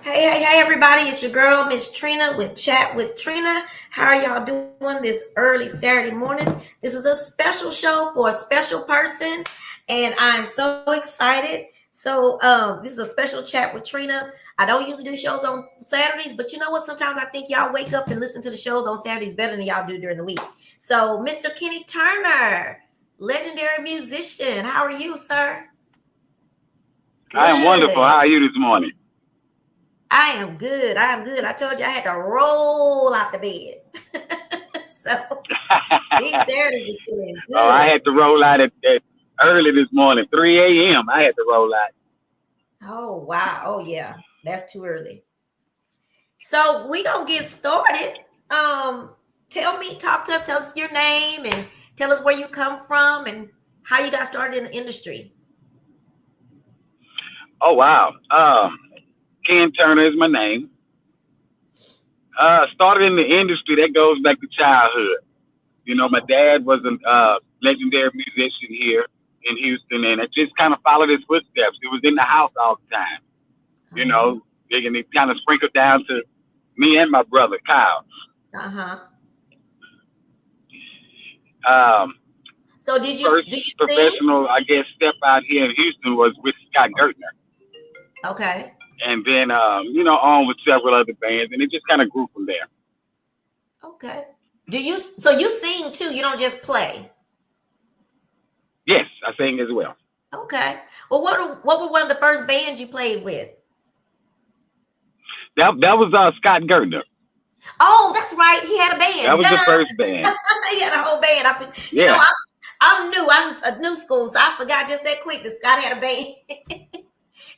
Hey, everybody. It's your girl, Miss Trina, with Chat with Trina. How are y'all doing this early Saturday morning? This is a special show for a special person, and I'm so excited. This is a special Chat with Trina. I don't usually do shows on Saturdays, but you know what? Sometimes I think y'all wake up and listen to the shows on Saturdays better than y'all do during the week. So, Mr. Kenny Turner, legendary musician, how are you, sir? I am wonderful. Good. How are you this morning? I am good. I am good. I told you I had to roll out the bed. So these Saturdays are feeling Oh, I good. had to roll out at early this morning, 3 a.m. I had to roll out. Oh wow. Oh yeah. That's too early. So we gonna get started. Um, talk to us, tell us your name and tell us where you come from and how you got started in the industry. Oh, wow. Ken Turner is my name. Started in the industry. That goes back to childhood. My dad was a legendary musician here in Houston, and I just kind of followed his footsteps. It was in the house all the time. Uh-huh. And it kind of sprinkled down to me and my brother, Kyle. Uh-huh. Um, So did you First do you sing? professional, I guess, step out here in Houston was with Scott Gertner. Okay. And then on with several other bands, and it just kind of grew from there. Okay. You sing too, you don't just play. Yes, I sing as well. Okay. Well, what were one of the first bands you played with? That was Scott Gertner. Oh, that's right. He had a That band. was the Duh. first band. He had a whole band. Yeah. I'm new. I'm a new school, so I forgot just that quick that Scott had a band.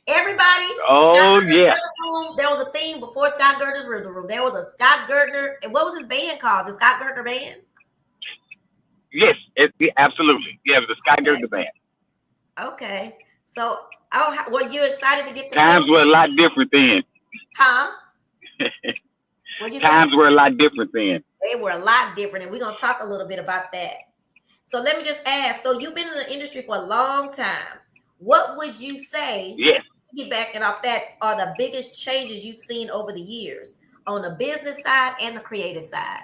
Everybody, Scott Oh Gardner's yeah. Rhythm Room. There was a theme before Scott Gardner's Rhythm Room. There was a Scott Gardner, and what was his band called? The Scott Gardner Band. Yes. Absolutely. Yeah, it was the Scott Okay. Gertner band. Okay. So, were you excited to get to play Times with were him? a lot different then. Huh? What'd you say? Times were a lot different then. They were a lot different, and we're gonna talk a little bit about that. So let me just ask. So you've been in the industry for a long time. What would you say, Yes. piggybacking off that, are the biggest changes you've seen over the years on the business side and the creative side?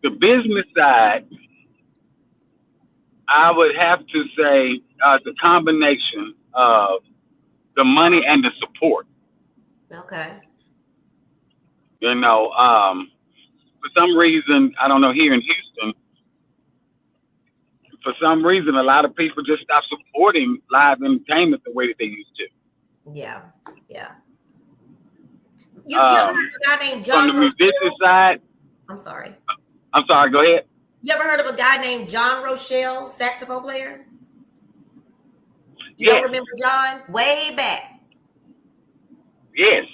The business side, I would have to say the combination of the money and the support. Okay. You know, um, for some reason, I don't know, here in Houston, for some reason, a lot of people just stopped supporting live entertainment the way that they used to. Yeah. Yeah. You ever heard Um, of a guy named from John the musician Rochelle? side, I'm sorry. I'm sorry, go ahead. You ever heard of a guy named John Rochelle, saxophone player? You don't Yes, remember John? Way back. yes.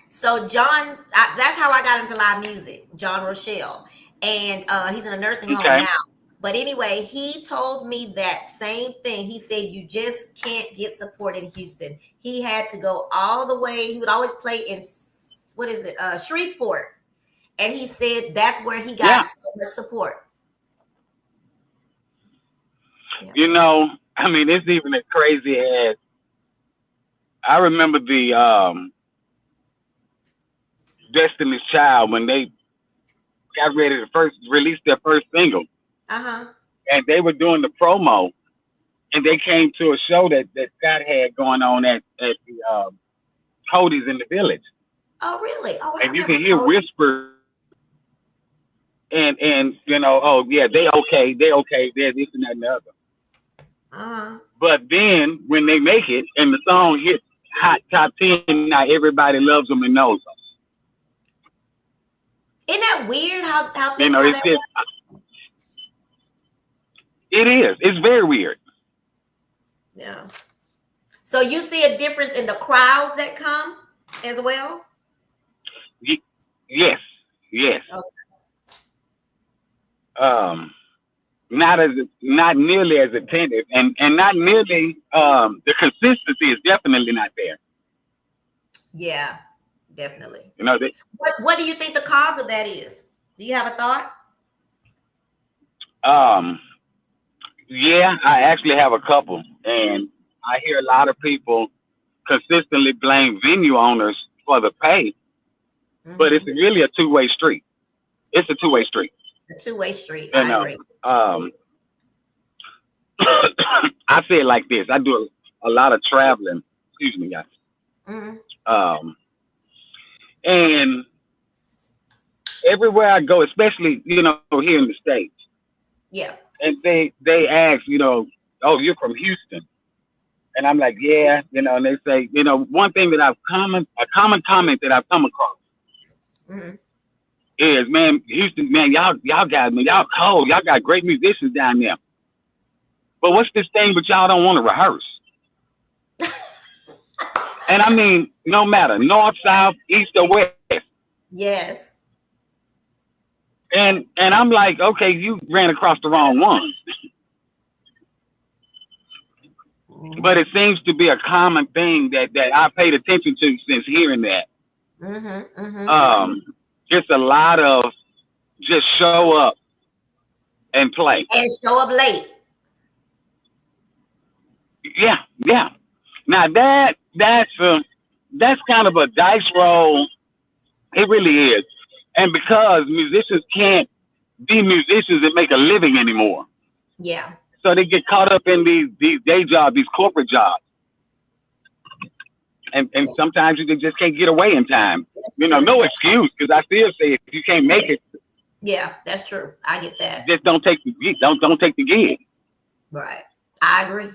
So that's how I got into live music, John Rochelle, and he's in a nursing home Okay. now. But anyway, he told me that same thing. He said you just can't get support in Houston. He had to go all the way. He would always play in what is it, Shreveport, and he said that's where he Yeah. got so much support. Yeah. I mean, it's even as crazy as I remember the Destiny's Child when they got ready to first release their first single, Uh huh. and they were doing the promo, and they came to a show that Scott had going on at the Cody's in the Village, Oh really? Oh, I and you remember can hear Cody. whispers and oh yeah, they okay, they're this and that and the other. Uh huh. But then when they make it and the song hits hot top 10, now everybody loves them and knows them. Isn't that weird how It's that just works? it is. It's very weird. Yeah. So you see a difference in the crowds that come as well? Yes, yes. Okay. Um, not nearly as attentive, and not nearly the consistency is definitely not there. Yeah, definitely. You know, they, What do you think the cause of that is? Do you have a thought? um, yeah, I actually have a couple, and I hear a lot of people. consistently blame venue owners for the pay, but it's Mm-hmm. really a two-way street. It's a two-way street. A two-way street. You I know, agree. um, I say it like this. I do a lot of traveling. Excuse me, guys. Mm-hmm. Um, and everywhere I go, especially here in the states, Yeah. and they ask, oh, you're from Houston, and I'm like, yeah, and they say, one thing that a common comment that I've come across Mm-hmm. is, man, Houston, man, y'all got me, y'all cold, y'all got great musicians down there, but what's this thing? But y'all don't want to rehearse. And I mean, no matter north, south, east, or west. Yes. And I'm like, okay, you ran across the wrong one. But it seems to be a common thing that I paid attention to since hearing that. Mm-hmm. Mm-hmm. Just a lot of just show up and play. And show up late. Yeah, yeah. Now that's kind of a dice roll. It really is. And because musicians can't be musicians and make a living anymore. Yeah. So they get caught up in these day jobs, these corporate jobs. And Yeah. sometimes you just can't get away in time. No That's true. excuse, because I still say if you can't make it, Yeah, that's true. I get that. just don't take the gig. Don't take the gig. Right. I agree.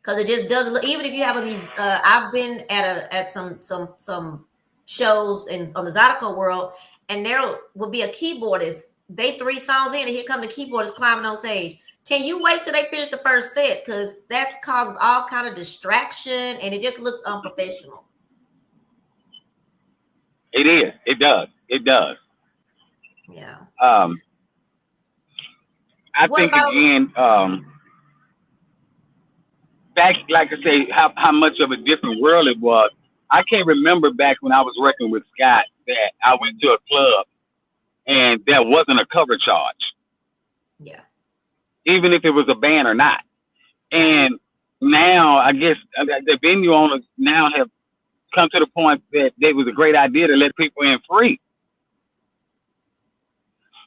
Because it just doesn't look. Even if you have I've been at some shows in on the Zydeco world, and there will be a keyboardist. They 3 songs in, and here come the keyboardist climbing on stage. Can you wait till they finish the first set? Because that causes all kind of distraction, and it just looks unprofessional. It is. It does. It does. Yeah. Um, I What think about? again, back like I say, how much of a different world it was. I can't remember back when I was working with Scott that I went to a club and there wasn't a cover charge, Yeah. even if it was a band or not. Right. And now I guess the venue owners now have come to the point that it was a great idea to let people in free,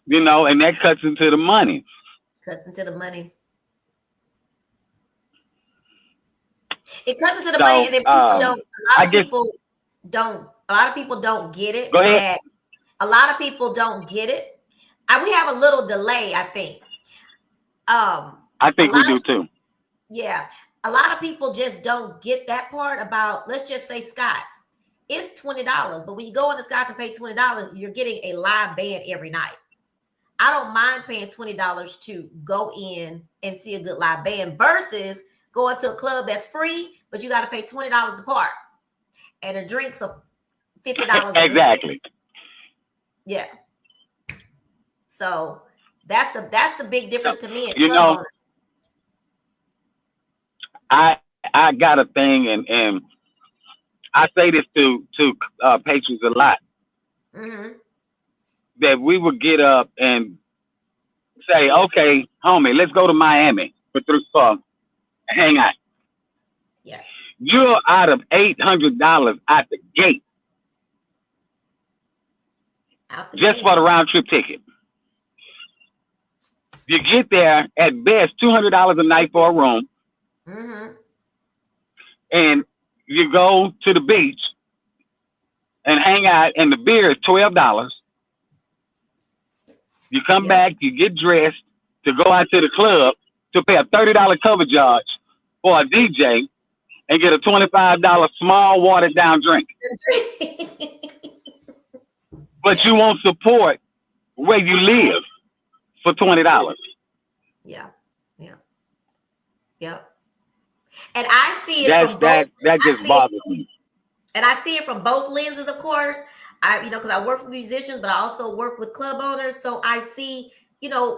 and that cuts into the money. Cuts into the money. It cuts into the money, So and then people don't. A I lot of guess people don't. A lot of people don't get go it. ahead. That a lot of people don't get it. We have a little delay, I think. I A think we lot do of too. yeah, a lot of people just don't get that part about. Let's just say Scott's. It's $20, but when you go into Scott's and pay $20, you're getting a live band every night. I don't mind paying $20 to go in and see a good live band versus going to a club that's free, but you got to pay $20 to park, and the drinks are $50 a drink. Exactly. Yeah. So that's the big difference to me in You club know, owners. I got a thing, and I say this to patrons a lot, Mm-hmm. that we would get up and say, okay, homie, let's go to Miami for hang out. Yeah. You're out of $800 out the gate Out the just gate. for the round trip ticket. You get there at best $200 a night for a room, Mm-hmm. and you go to the beach and hang out, and the beer is $12. You come Yep. back, you get dressed to go out to the club to pay a $30 cover charge for a DJ and get a $25 small watered down drink. But you won't support where you live for $20. Yeah. Yeah. Yep. And I see it That's from both. that I just see it, bothers me. and I see it from both lenses, of course. Because I work with musicians, but I also work with club owners. So I see, I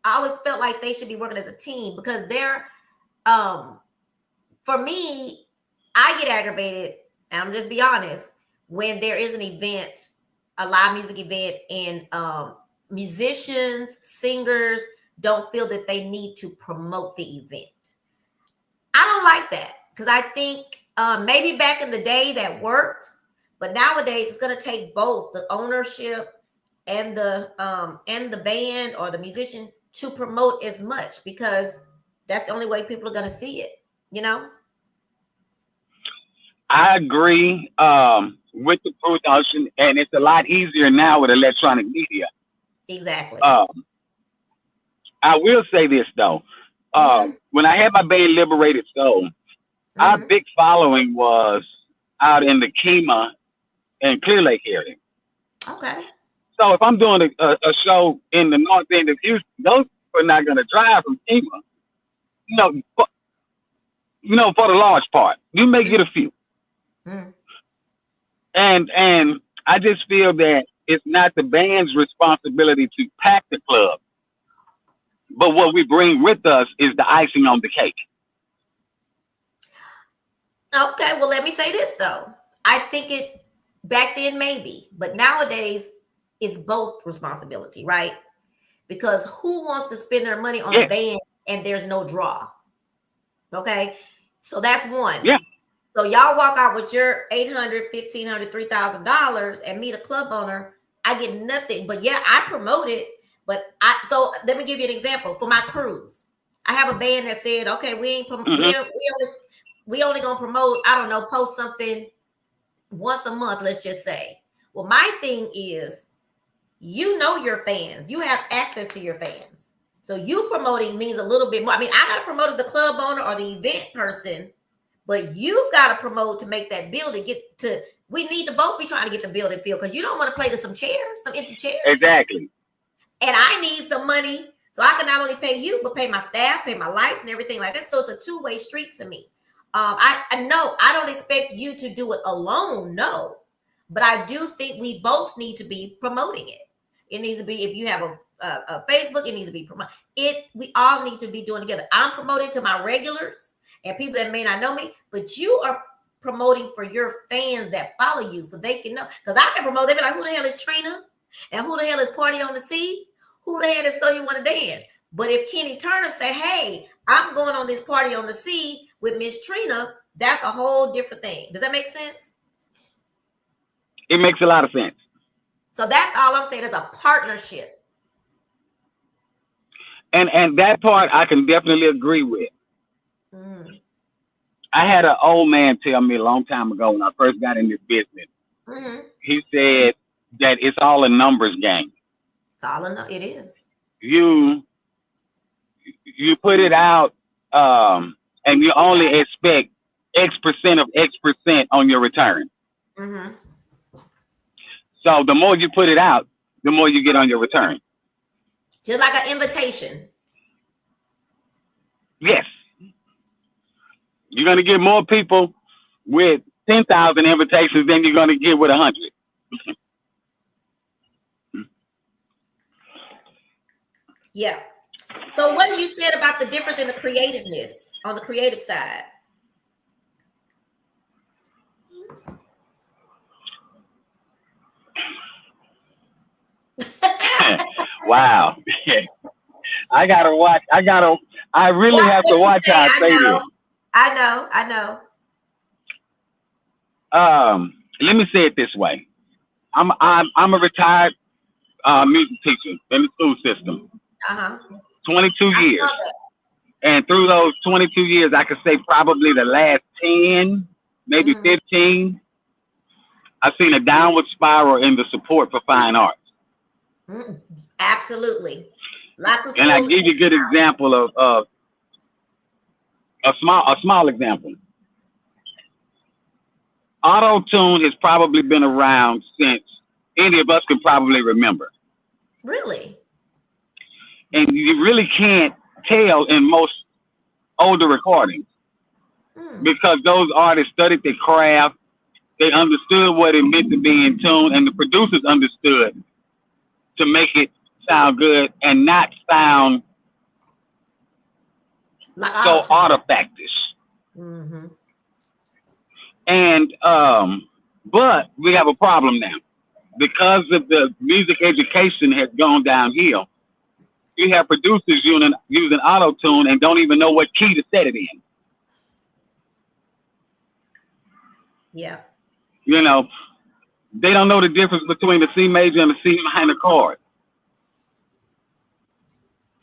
always felt like they should be working as a team because um, for me, I get aggravated, and I'm just be honest, when there is an event, a live music event, and musicians, singers don't feel that they need to promote the event. I don't like that because I think Maybe back in the day that worked, but nowadays it's going to take both the ownership and the band or the musician to promote as much, because that's the only way people are going to see it. You know. I agree with the production, and it's a lot easier now with electronic media. Exactly. I will say this though. When I had my band Liberated Soul, our big following was out in the Kemah and Clear Lake area. Okay. So if I'm doing a show in the north end of Houston, those people are not going to drive from Kemah. For the large part, you may get a few. And I just feel that it's not the band's responsibility to pack the club, but what we bring with us is the icing on the cake. Okay, well, let me say this though. I think it back then maybe, but nowadays it's both responsibility, right? Because who wants to spend their money on a band and there's no draw? Okay, so that's one. Yeah. So y'all walk out with your $800, $1,500, $3,000 and meet a club owner. I get nothing, but yeah, I promote it. But so let me give you an example for my cruise. I have a band that said, okay, we only gonna promote, I don't know, post something once a month, let's just say. Well, my thing is, you know your fans. You have access to your fans. So you promoting means a little bit more. I mean, I gotta promote as the club owner or the event person, but you've got to promote to make that building we need to both be trying to get the building filled, because you don't want to play to some chairs, some empty chairs. Exactly. And I need some money so I can not only pay you, but pay my staff, pay my lights and everything like that. So it's a two-way street to me. I know I don't expect you to do it alone, no, but I do think we both need to be promoting it. It needs to be, if you have a Facebook, it needs to be promoted. We all need to be doing together. I'm promoting to my regulars and people that may not know me, but you are promoting for your fans that follow you so they can know. Because I can promote, they be like, who the hell is Trina? And who the hell is Party on the Sea? Who the hell is So You Want to Dance? But if Kenny Turner say, hey, I'm going on this Party on the Sea with Miss Trina, that's a whole different thing. Does that make sense? It makes a lot of sense. So that's all I'm saying, is a partnership. And that part I can definitely agree with. I had an old man tell me a long time ago when I first got in this business. He said that it's all a numbers game. It is. You put it out, and you only expect X% of X% on your return. So the more you put it out, the more you get on your return. Just like an invitation. Yes. You're going to get more people with 10,000 invitations than you're going to get with 100. Yeah. So what you said about the difference in the creativeness on the creative side? Wow. I really have to watch how I say this. I know. Let me say it this way. I'm a retired music teacher in the school system. 22 years. And through those 22 years, I could say probably the last 10, maybe 15, I've seen a downward spiral in the support for fine arts. Absolutely. Lots of. And I give you a good example of a small example. Auto-tune has probably been around since any of us can probably remember. Really? And you really can't tell in most older recordings because those artists studied their craft. They understood what it meant to be in tune, and the producers understood to make it sound good and not sound like so artifactish. And but we have a problem now because of the music education has gone downhill. You have producers using auto-tune and don't even know what key to set it in. Yeah. You know, they don't know the difference between the C major and the C minor chord.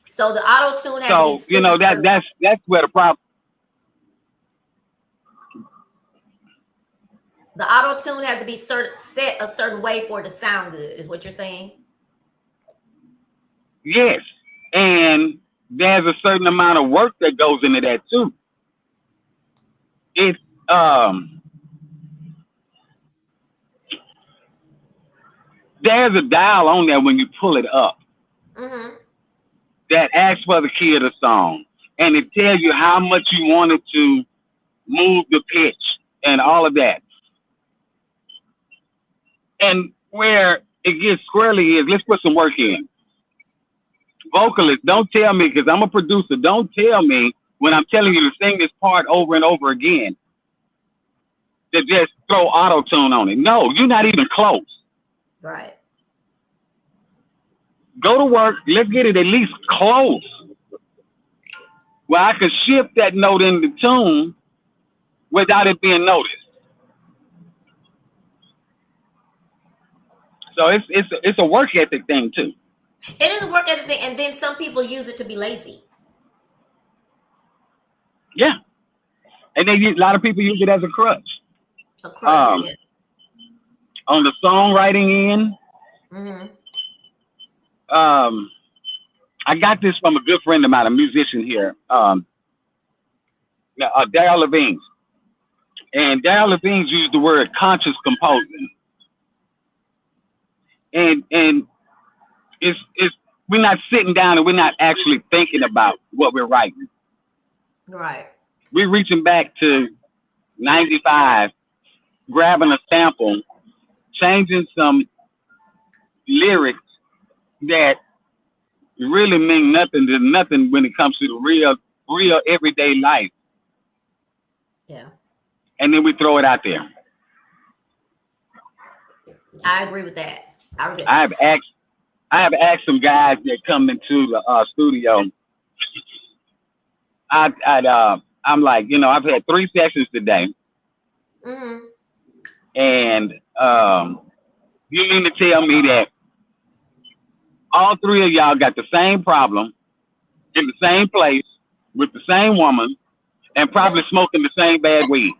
So the auto tune has to be So that's where the problem. The auto tune has to be set a certain way for it to sound good. Is what you're saying? Yes, and there's a certain amount of work that goes into that too. It's there's a dial on there when you pull it up that asks for the key of the song, and it tells you how much you want it to move the pitch and all of that. And where it gets squirrely is let's put some work in. Vocalist, don't tell me, because I'm a producer, don't tell me when I'm telling you to sing this part over and over again to just throw auto tune on it. No, you're not even close. Right. Go to work. Let's get it at least close, where I can shift that note in the tune without it being noticed. So it's a work ethic thing too. It is a work ethic thing, and then some people use it to be lazy. Yeah, and a lot of people use it as a crutch. A crutch, yeah. On the songwriting end, I got this from a good friend of mine, a musician here, Daryl Levine. And Daryl Levine used the word conscious composing. And it's we're not sitting down and we're not actually thinking about what we're writing. Right. We're reaching back to 95, grabbing a sample, changing some lyrics that really mean nothing to nothing when it comes to the real everyday life. Yeah. And then we throw it out there. I agree with that. I have asked some guys that come into the studio. I'm like, I've had 3 sessions today, and you mean to tell me that all 3 of y'all got the same problem in the same place with the same woman and probably smoking the same bad weed?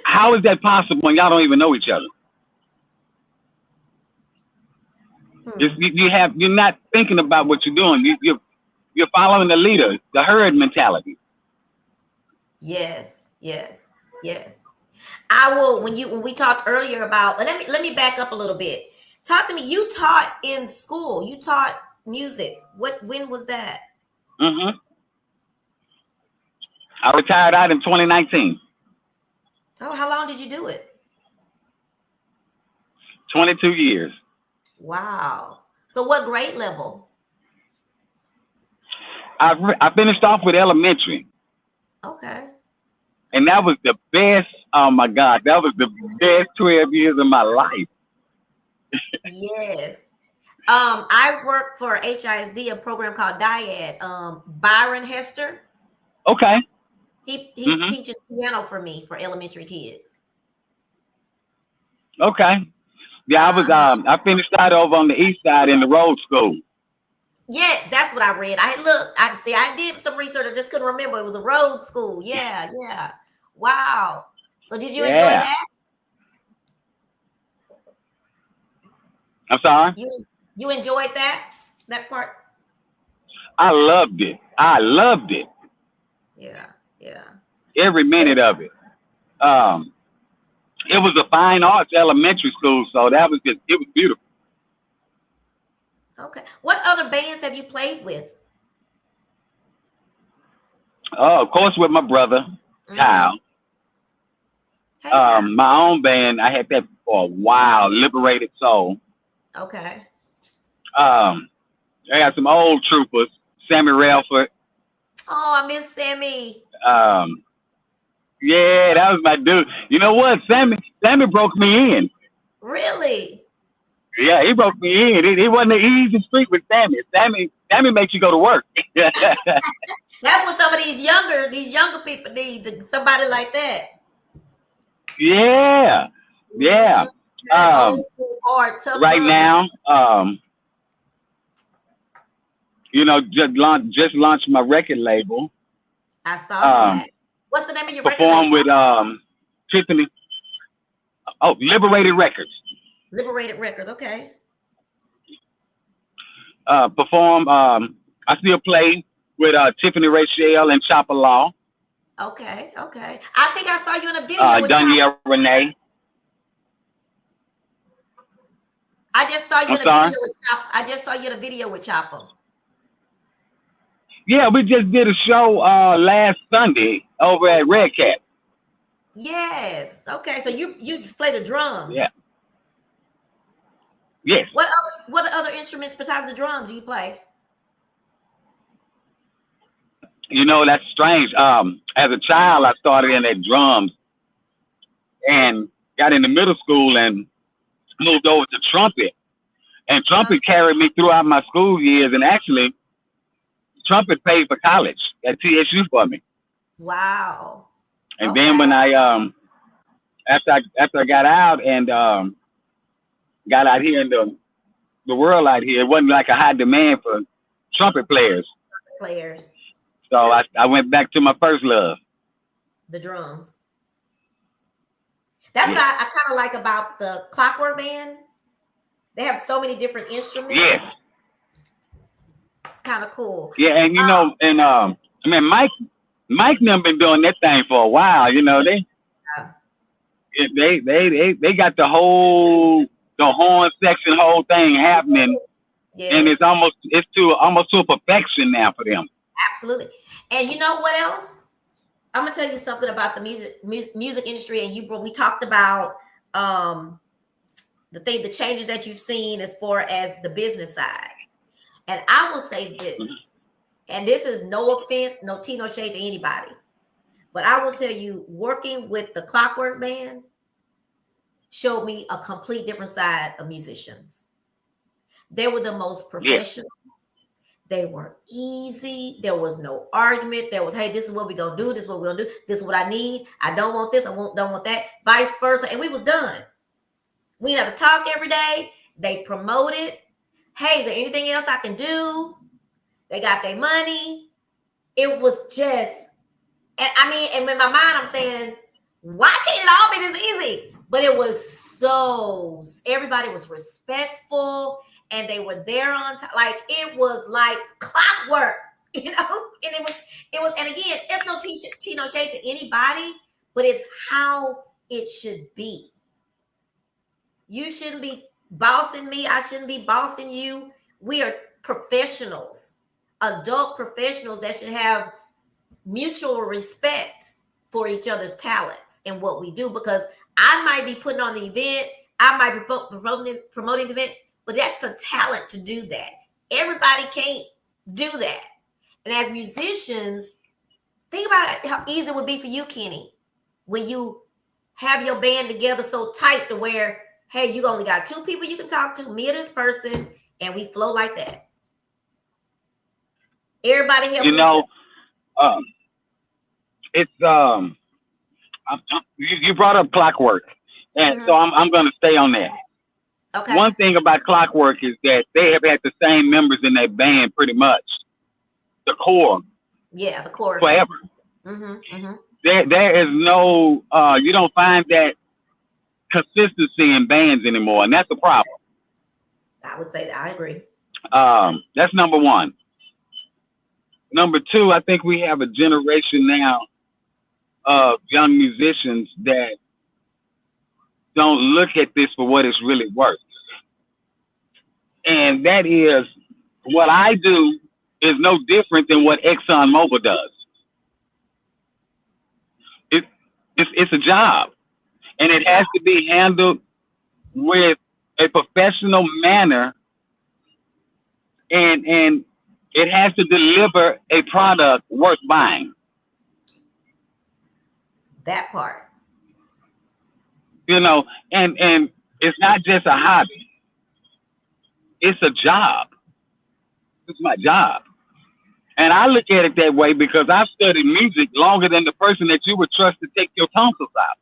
How is that possible when y'all don't even know each other? You're not thinking about what you're doing. You're following the leader, the herd mentality. Yes. I will. When we talked earlier about, let me back up a little bit. Talk to me. You taught in school. You taught music. When was that? I retired out in 2019. Oh, how long did you do it? 22 years. Wow. So what grade level? I finished off with elementary. Okay. And that was the best. Oh my God, that was the best 12 years of my life. Yes. I work for HISD, a program called Dyad. Byron Hester. Okay. He teaches piano for me for elementary kids. Okay. Yeah, I finished out over on the east side in the road school. Yeah, that's what I read. I did some research. I just couldn't remember. It was a road school. Yeah. Wow. So did you enjoy that? I'm sorry? You enjoyed that part? I loved it. Yeah. Every minute of it. It was a fine arts elementary school, so it was beautiful. Okay. What other bands have you played with? Oh, of course, with my brother, Kyle. Hey, Kyle. My own band, I had that for a while, Liberated Soul. Okay. I got some old troopers, Sammy Relford. Oh, I miss Sammy. Yeah, that was my dude. You know what? Sammy broke me in. Really? Yeah, he broke me in. It wasn't an easy street with Sammy. Sammy makes you go to work. That's what some of these younger people need, somebody like that. Yeah. Yeah. Old school, hard, tough Right love. now, just launched my record label. I saw that. What's the name of your record Performed label? with Tiffany. Oh, Liberated Records. Liberated Records. Okay. Perform. I still play with Tiffany Rachel and Chopper Law. Okay. Okay. I think I saw you in a video with Dunya Chopper. Renee. I just saw you I'm in a sorry? video with Chopper. I just saw you in a video with Chopper. Yeah, we just did a show last Sunday over at Red Cat. Yes. Okay. So you play the drums. Yeah. Yes. What other instruments besides the drums do you play? That's strange. As a child, I started in at drums and got into middle school and moved over to trumpet. And trumpet carried me throughout my school years. And actually, trumpet paid for college at TSU for me. Wow. And then when I after I got out and got out here in the world out here, it wasn't like a high demand for trumpet players. So I went back to my first love. The drums. That's what I kind of like about the Clockwork Band. They have so many different instruments. Yeah. It's kind of cool. Yeah, and Mike never been doing that thing for a while. They got the horn section, whole thing happening. Yes. And it's almost to a perfection now for them. Absolutely. And you know what else? I'm gonna tell you something about the music industry. And we talked about the changes that you've seen as far as the business side. And I will say this, and this is no offense, no tea, no shade to anybody, but I will tell you, working with the Clockwork Band showed me a complete different side of musicians. They were the most professional. Yeah. They were easy. There was no argument. There was, hey, this is what we're going to do. This is what we're going to do. This is what I need. I don't want this. I don't want that. Vice versa. And we was done. We didn't have to talk every day. They promoted. Hey, is there anything else I can do? They got their money. It was just, and in my mind, I'm saying, why can't it all be this easy? But it was everybody was respectful. And they were there on time. Like, it was like clockwork, And it was, and again, it's no tea, no shade to anybody, but it's how it should be. You shouldn't be bossing me. I shouldn't be bossing you. We are professionals, adult professionals that should have mutual respect for each other's talents and what we do, because I might be putting on the event. I might be promoting the event. But that's a talent to do that. Everybody can't do that. And as musicians, think about how easy it would be for you, Kenny, when you have your band together so tight to where, hey, you only got two people you can talk to, me and this person, and we flow like that. Everybody help each other. It's you brought up Clockwork, and so I'm going to stay on that. Okay. One thing about Clockwork is that they have had the same members in their band pretty much. The core. Yeah, the core. Forever. There is no, you don't find that consistency in bands anymore, and that's a problem. I would say that. I agree. That's number one. Number two, I think we have a generation now of young musicians that don't look at this for what it's really worth. And that is, what I do is no different than what ExxonMobil does. It's a job, and it has to be handled with a professional manner, and it has to deliver a product worth buying. That part. And it's not just a hobby. It's a job. It's my job. And I look at it that way because I've studied music longer than the person that you would trust to take your tonsils out.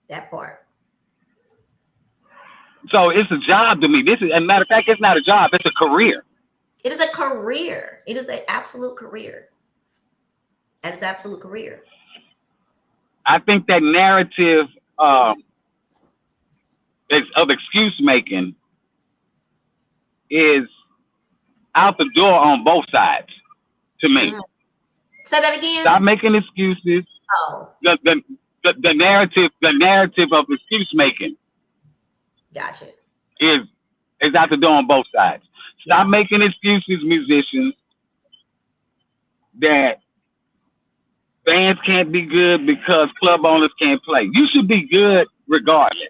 That part. So it's a job to me. This is, as a matter of fact, it's not a job. It's a career. It is a career. It is an absolute career. And it's absolute career. I think that narrative of excuse making is out the door on both sides to me. Mm-hmm. Say that again. Stop making excuses. Oh. The narrative of excuse making. Gotcha. Is out the door on both sides. Stop making excuses, musicians, that bands can't be good because club owners can't play. You should be good regardless.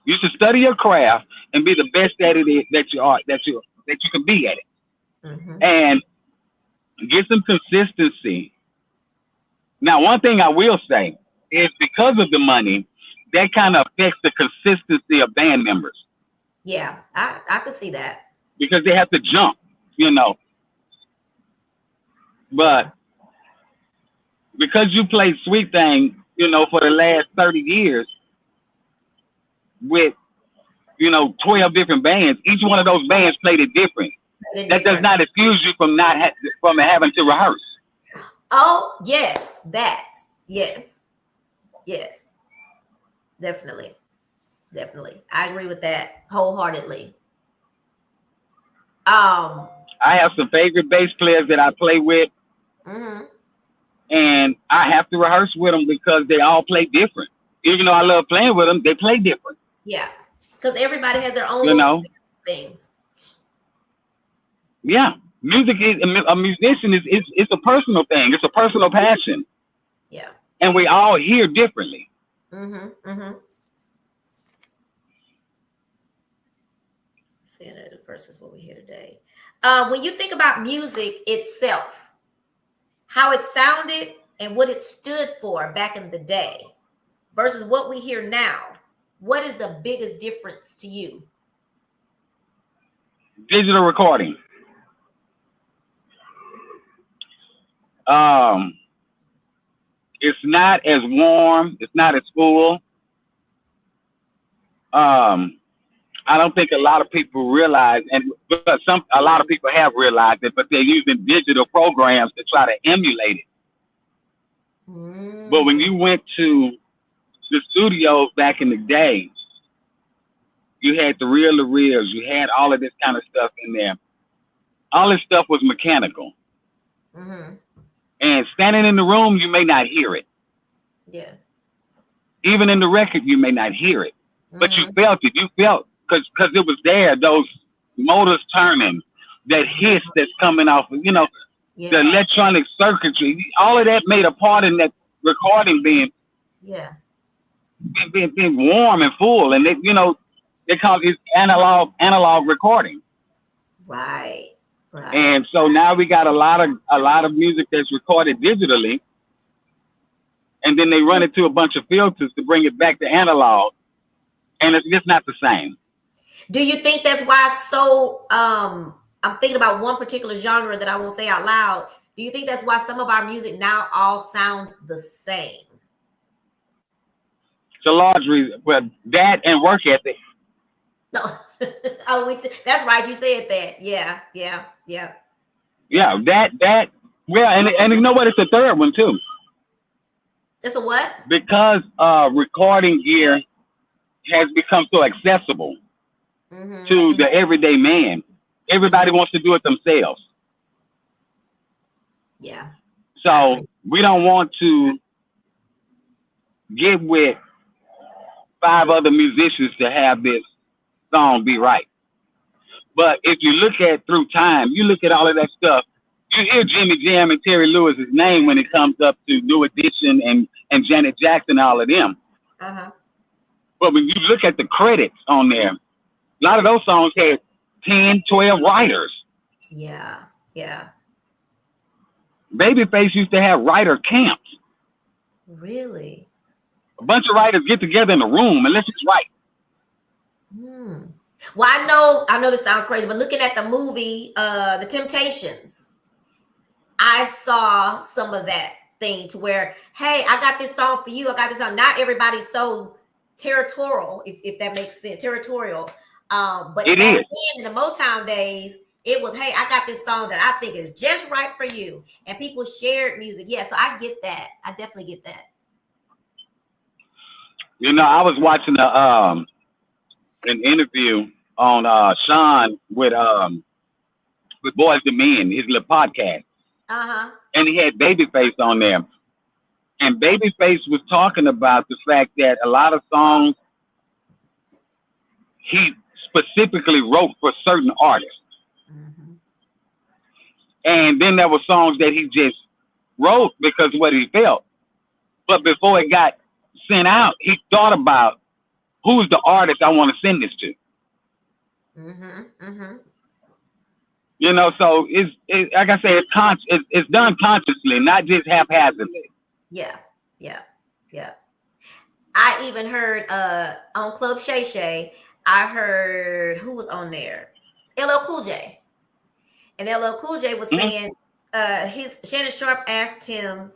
You should study your craft and be the best at it that you can be at it. Mm-hmm. And get some consistency. Now, one thing I will say is because of the money, that kind of affects the consistency of band members. Yeah, I could see that. Because they have to jump, But because you played Sweet Thing, for the last 30 years with, 12 different bands, each one of those bands played it different. That does not excuse you from from having to rehearse. Oh, yes, that. Yes. Yes. Definitely. I agree with that wholeheartedly. I have some favorite bass players that I play with. Mm-hmm. And I have to rehearse with them because they all play different. Even though I love playing with them, they play different. Yeah. Because everybody has their own things. Yeah. Music is a musician it's a personal thing. It's a personal passion. Yeah. And we all hear differently. Mm-hmm. Versus what we hear today. When you think about music itself, how it sounded and what it stood for back in the day versus what we hear now, what is the biggest difference to you? Digital recording. It's not as warm. It's not as full. I don't think a lot of people realize, but a lot of people have realized it, but they're using digital programs to try to emulate it. But when you went to the studios back in the day, you had the reel-to-reels, you had all of this kind of stuff in there. All this stuff was mechanical. Mm-hmm. And standing in the room, you may not hear it. Yeah. Even in the record, you may not hear it. But you felt it. You felt, because it was there, those motors turning, that hiss that's coming off, the electronic circuitry, all of that made a part in that recording being warm and full. And they call it analog recording. Right. And so now we got a lot of music that's recorded digitally, and then they run it to a bunch of filters to bring it back to analog. And it's just not the same. Do you think that's why I'm thinking about one particular genre that I won't say out loud. Do you think that's why some of our music now all sounds the same? It's a large reason. Well, that and work ethic. No. That's right. You said that. Yeah. Yeah, that. Well, and you know what? It's a third one too. It's a what? Because recording gear has become so accessible to the everyday man. Everybody wants to do it themselves. Yeah. So we don't want to get with 5 other musicians to have this song be right. But if you look at through time, you look at all of that stuff, you hear Jimmy Jam and Terry Lewis's name when it comes up to New Edition and Janet Jackson, all of them. Uh-huh. But when you look at the credits on there, a lot of those songs had 10, 12 writers. Yeah. Babyface used to have writer camps. Really? A bunch of writers get together in a room and let's just write. Well, I know this sounds crazy, but looking at the movie, The Temptations, I saw some of that thing to where, hey, I got this song for you. I got this song. Not everybody's so territorial, if that makes sense, territorial. But it back is. then in the Motown days, it was, hey, I got this song that I think is just right for you. And people shared music. Yeah, so I get that. I definitely get that. You know, I was watching an interview on Sean with Boys to Men, his little podcast. Uh-huh. And he had Babyface on there. And Babyface was talking about the fact that a lot of songs he specifically wrote for certain artists. Mm-hmm. And then there were songs that he just wrote because of what he felt. But before it got sent out, he thought about who's the artist I want to send this to. Mm-hmm. Mm-hmm. You know, so it's like I say, it's done consciously, not just haphazardly. Yeah. Yeah. Yeah. I even heard on Club Shay Shay, I heard who was on there? LL Cool J. And LL Cool J was Mm-hmm. saying Shannon Sharp asked him,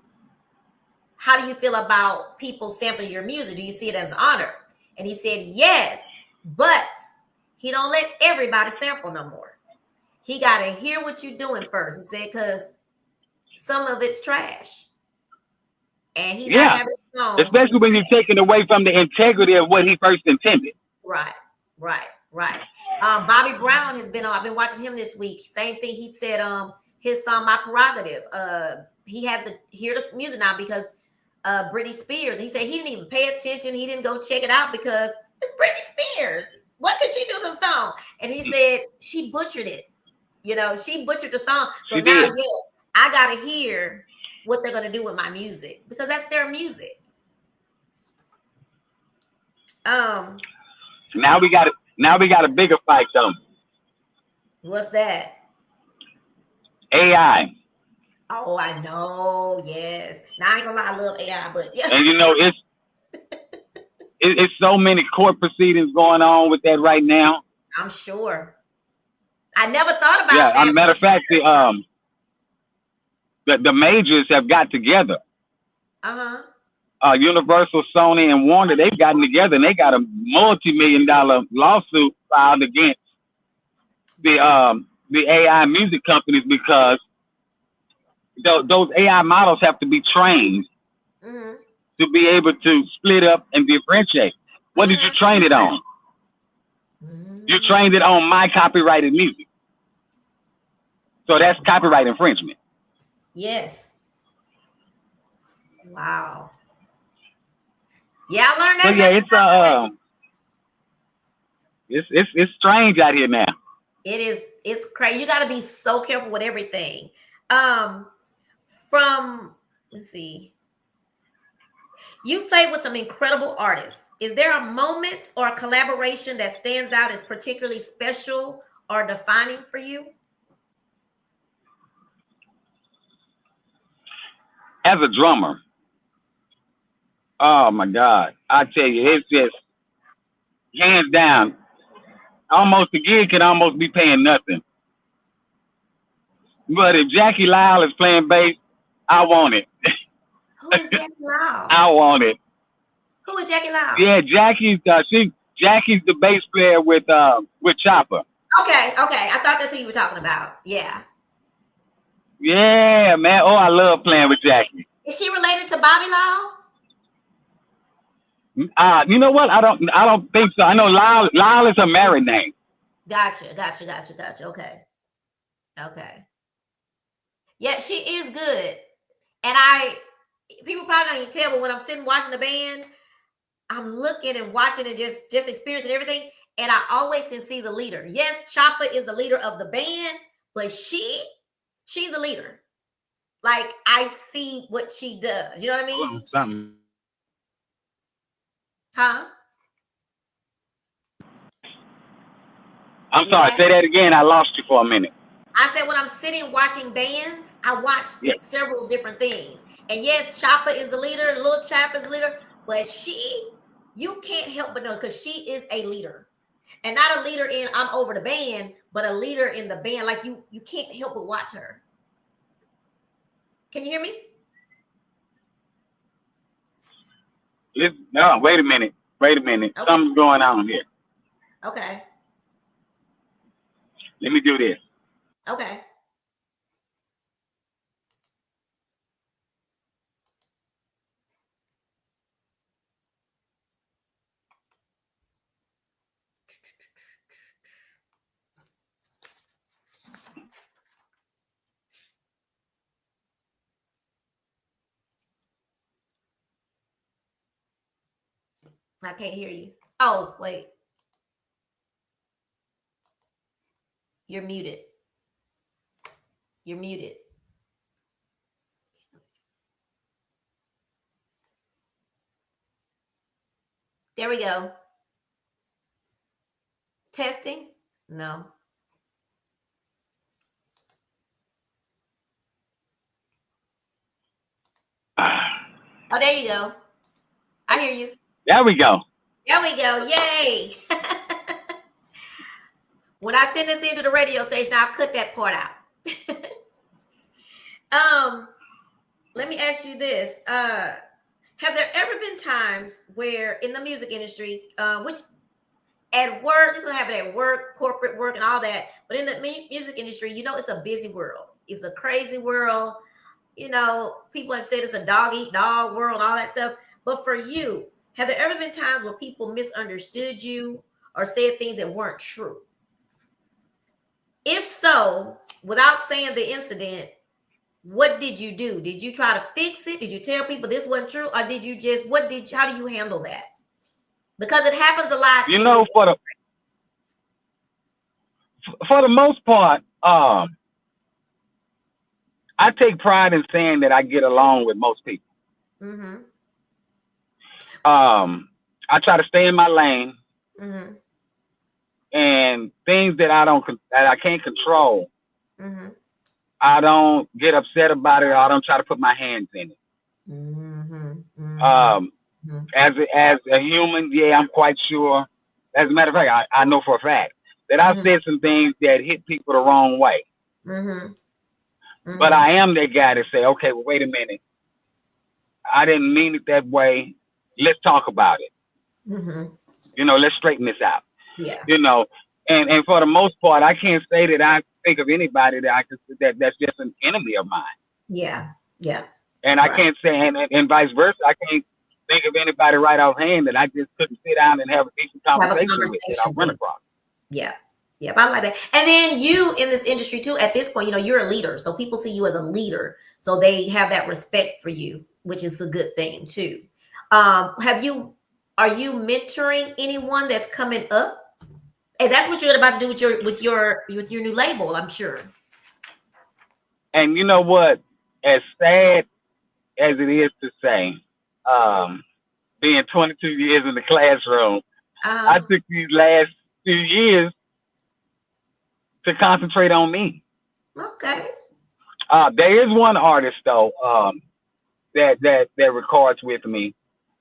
how do you feel about people sampling your music? Do you see it as an honor? And he said, yes, but he don't let everybody sample no more. He got to hear what you're doing first. He said, because some of it's trash. And he not having a song. Especially when you're taking away from the integrity of what he first intended. Right. Bobby Brown has been on. I've been watching him this week. Same thing. He said his song My Prerogative. He had to hear the music now because Britney Spears. He said he didn't even pay attention. He didn't go check it out because it's Britney Spears. What could she do to the song? And he said she butchered it. You know, she butchered the song. So now, yes, I gotta hear what they're gonna do with my music because that's their music. Now we got a bigger fight though. What's that? AI. Oh, I know. Yes. Now I ain't gonna lie, I love AI, but yeah. And you know, it's so many court proceedings going on with that right now. I'm sure. I never thought about that. Matter of fact, the majors have got together. Universal, Sony, and Warner, they've gotten together and they got a multi-million-dollar lawsuit filed against the AI music companies because those AI models have to be trained to be able to split up and differentiate. What did you train it on? You trained it on my copyrighted music. So that's copyright infringement. Yes. Wow. Yeah, I learned that. So yeah, it's strange out here now. It is. It's crazy. You got to be so careful with everything. Let's see. You've played with some incredible artists. Is there a moment or a collaboration that stands out as particularly special or defining for you? As a drummer, oh my God, I tell you, it's just hands down. Almost a gig can almost be paying nothing. But if Jackie Lyle is playing bass, I want it. Who is Jackie Lyle? I want it. Who is Jackie Lyle? Yeah, Jackie's the bass player with Chopper. Okay. I thought that's who you were talking about. Yeah. Yeah, man. Oh, I love playing with Jackie. Is she related to Bobby Lyle? You know what? I don't think so. I know Lyle is her married name. Gotcha. Okay. Yeah, she is good. And people probably don't even tell, but when I'm sitting watching the band, I'm looking and watching and just experiencing everything. And I always can see the leader. Yes, Chopper is the leader of the band, but she's the leader. Like, I see what she does. You know what I mean? Something. Huh? I'm sorry, say that again. I lost you for a minute. I said when I'm sitting watching bands, I watch several different things. And yes, Chopper is the leader, Lil Chopper is the leader, but you can't help but know because she is a leader. And not a leader in I'm over the band, but a leader in the band. Like you can't help but watch her. Can you hear me? No, wait a minute. Okay. Something's going on here. Okay. Let me do this. Okay. I can't hear you. Oh, wait. You're muted. You're muted. There we go. Testing? No. Oh, there you go. I hear you. There we go. There we go. Yay. When I send this into the radio station, I'll cut that part out. Let me ask you this. Have there ever been times where in the music industry, which at work, you can have it at work, corporate work, and all that, but in the music industry, it's a busy world. It's a crazy world. People have said it's a dog eat dog world, all that stuff. But for you, have there ever been times where people misunderstood you or said things that weren't true? If so, without saying the incident, what did you do? Did you try to fix it? Did you tell people this wasn't true? Or did you just, how do you handle that? Because it happens a lot. For the most part, I take pride in saying that I get along with most people. Mm-hmm. I try to stay in my lane. Mm-hmm. And things that I can't control, mm-hmm. I don't get upset about it. Or I don't try to put my hands in it. Mm-hmm. As a human, yeah, I'm quite sure. As a matter of fact, I know for a fact that I've said some things that hit people the wrong way. But I am that guy to say, okay, well, wait a minute. I didn't mean it that way. Let's talk about it. Let's straighten this out. Yeah. And for the most part, I can't say that I think of anybody that's just an enemy of mine. Yeah. Yeah. And I can't say, and vice versa, I can't think of anybody right offhand that I just couldn't sit down and have a decent conversation with that I'll run across. Yeah. Yeah, I like that. And then you in this industry too, at this point, you're a leader. So people see you as a leader. So they have that respect for you, which is a good thing too. Are you mentoring anyone that's coming up? And that's what you're about to do with your new label, I'm sure. And you know what? As sad as it is to say, being 22 years in the classroom, I took these last 2 years to concentrate on me. Okay. There is one artist though that records with me,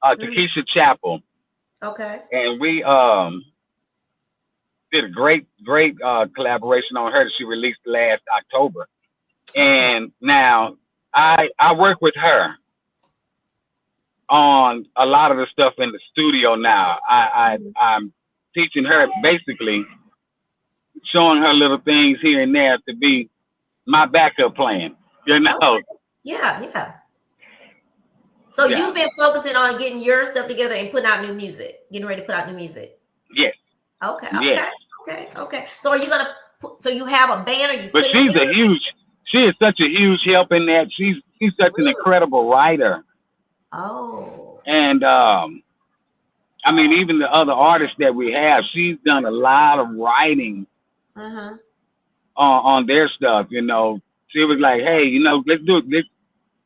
Takesha Chapel. Okay. And we did a great collaboration on her that she released last October. And now I work with her on a lot of the stuff in the studio now. I'm teaching her, basically showing her little things here and there to be my backup plan. Okay. Yeah. So you've been focusing on getting your stuff together and putting out new music, getting ready to put out new music. Yes. Okay. So are you gonna? So you have a band? But she is such a huge help in that. She's such an incredible writer. Oh. And I mean, even the other artists that we have, she's done a lot of writing on their stuff. She was like, hey, let's do it. Let's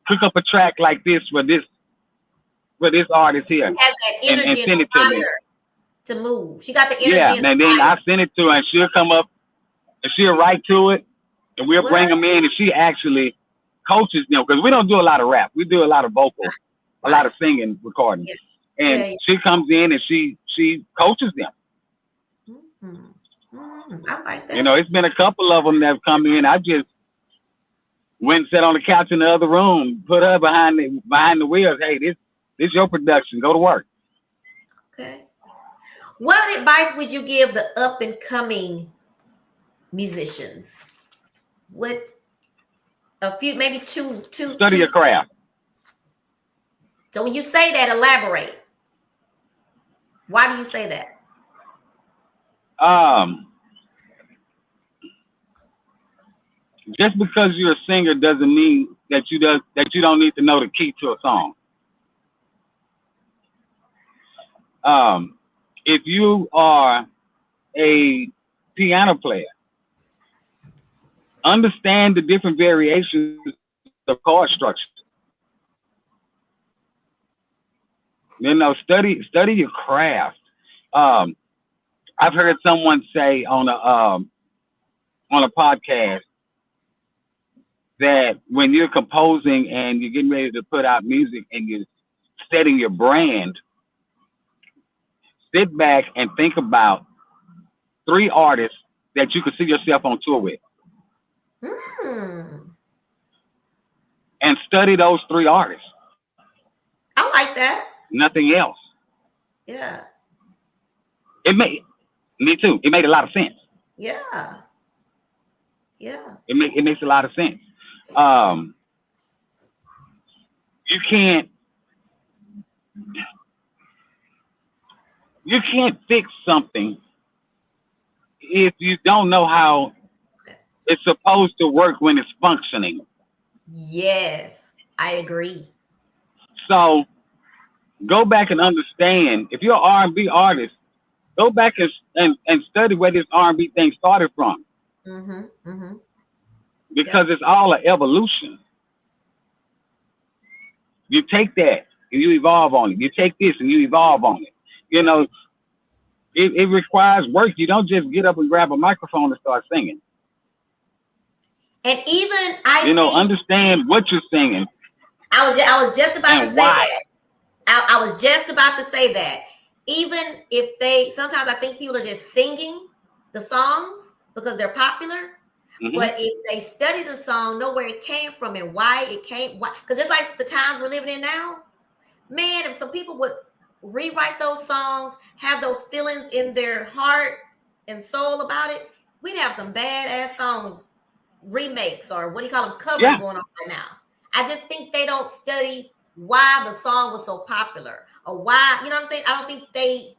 cook up a track like this for this artist here, and send it to me. To move, she got the energy. Yeah, and then I send it to her, and she'll come up and she'll write to it, and we'll bring them in, and she actually coaches them because we don't do a lot of rap. We do a lot of vocals, a lot of singing, recording, and she comes in and she coaches them. I like that. It's been a couple of them that have come in. I just went and sat on the couch in the other room, put her behind the wheels. Hey, This is your production. Go to work. Okay. What advice would you give the up and coming musicians? What a few, maybe two. Study your craft. So when you say that, elaborate. Why do you say that? Just because you're a singer doesn't mean that you don't need to know the key to a song. If you are a piano player, understand the different variations of chord structure. You know, study your craft. I've heard someone say on a podcast that when you're composing and you're getting ready to put out music and you're setting your brand, sit back and think about 3 artists that you could see yourself on tour with. And study those 3 artists. I like that. Nothing else. Yeah. Me too. It made a lot of sense. Yeah. Yeah. It makes a lot of sense. You can't fix something if you don't know how it's supposed to work when it's functioning. Yes, I agree. So go back and understand. If you're an R&B artist, go back and study where this R&B thing started from. Because it's all an evolution. You take that and you evolve on it. You take this and you evolve on it. You know, it requires work. You don't just get up and grab a microphone and start singing. And even understand what you're singing. I was just about to say that. I was just about to say that. Even if sometimes I think people are just singing the songs because they're popular. But if they study the song, know where it came from and why it came, because just like the times we're living in now, man, if some people would rewrite those songs, have those feelings in their heart and soul about it, we'd have some badass songs, remakes, or what do you call them, covers going on right now. I just think they don't study why the song was so popular or why, you know what I'm saying? I don't think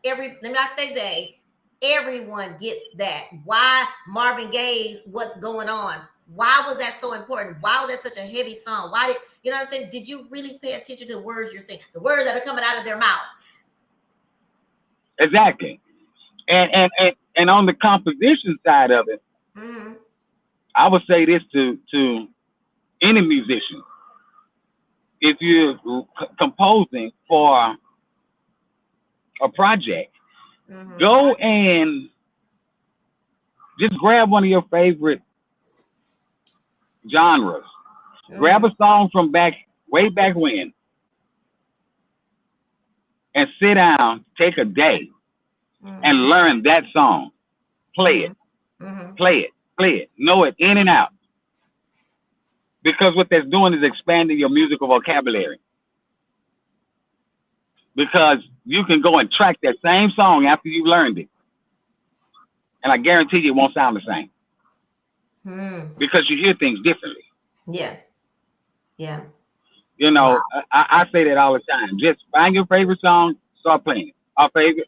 let me not say everyone gets that. Why Marvin Gaye's What's Going On? Why was that so important? Why was that such a heavy song? Why you know what I'm saying? Did you really pay attention to the words you're saying? The words that are coming out of their mouth. Exactly. And on the composition side of it, I would say this to any musician. If you're composing for a project, go and just grab one of your favorite genres. Grab a song from way back when and sit down, take a day and learn that song. Play it. Play it. Know it in and out. Because what that's doing is expanding your musical vocabulary. Because you can go and track that same song after you learned it. And I guarantee you it won't sound the same. Because you hear things differently. Yeah. Yeah. You know, wow. I say that all the time. Just find your favorite song, start playing it.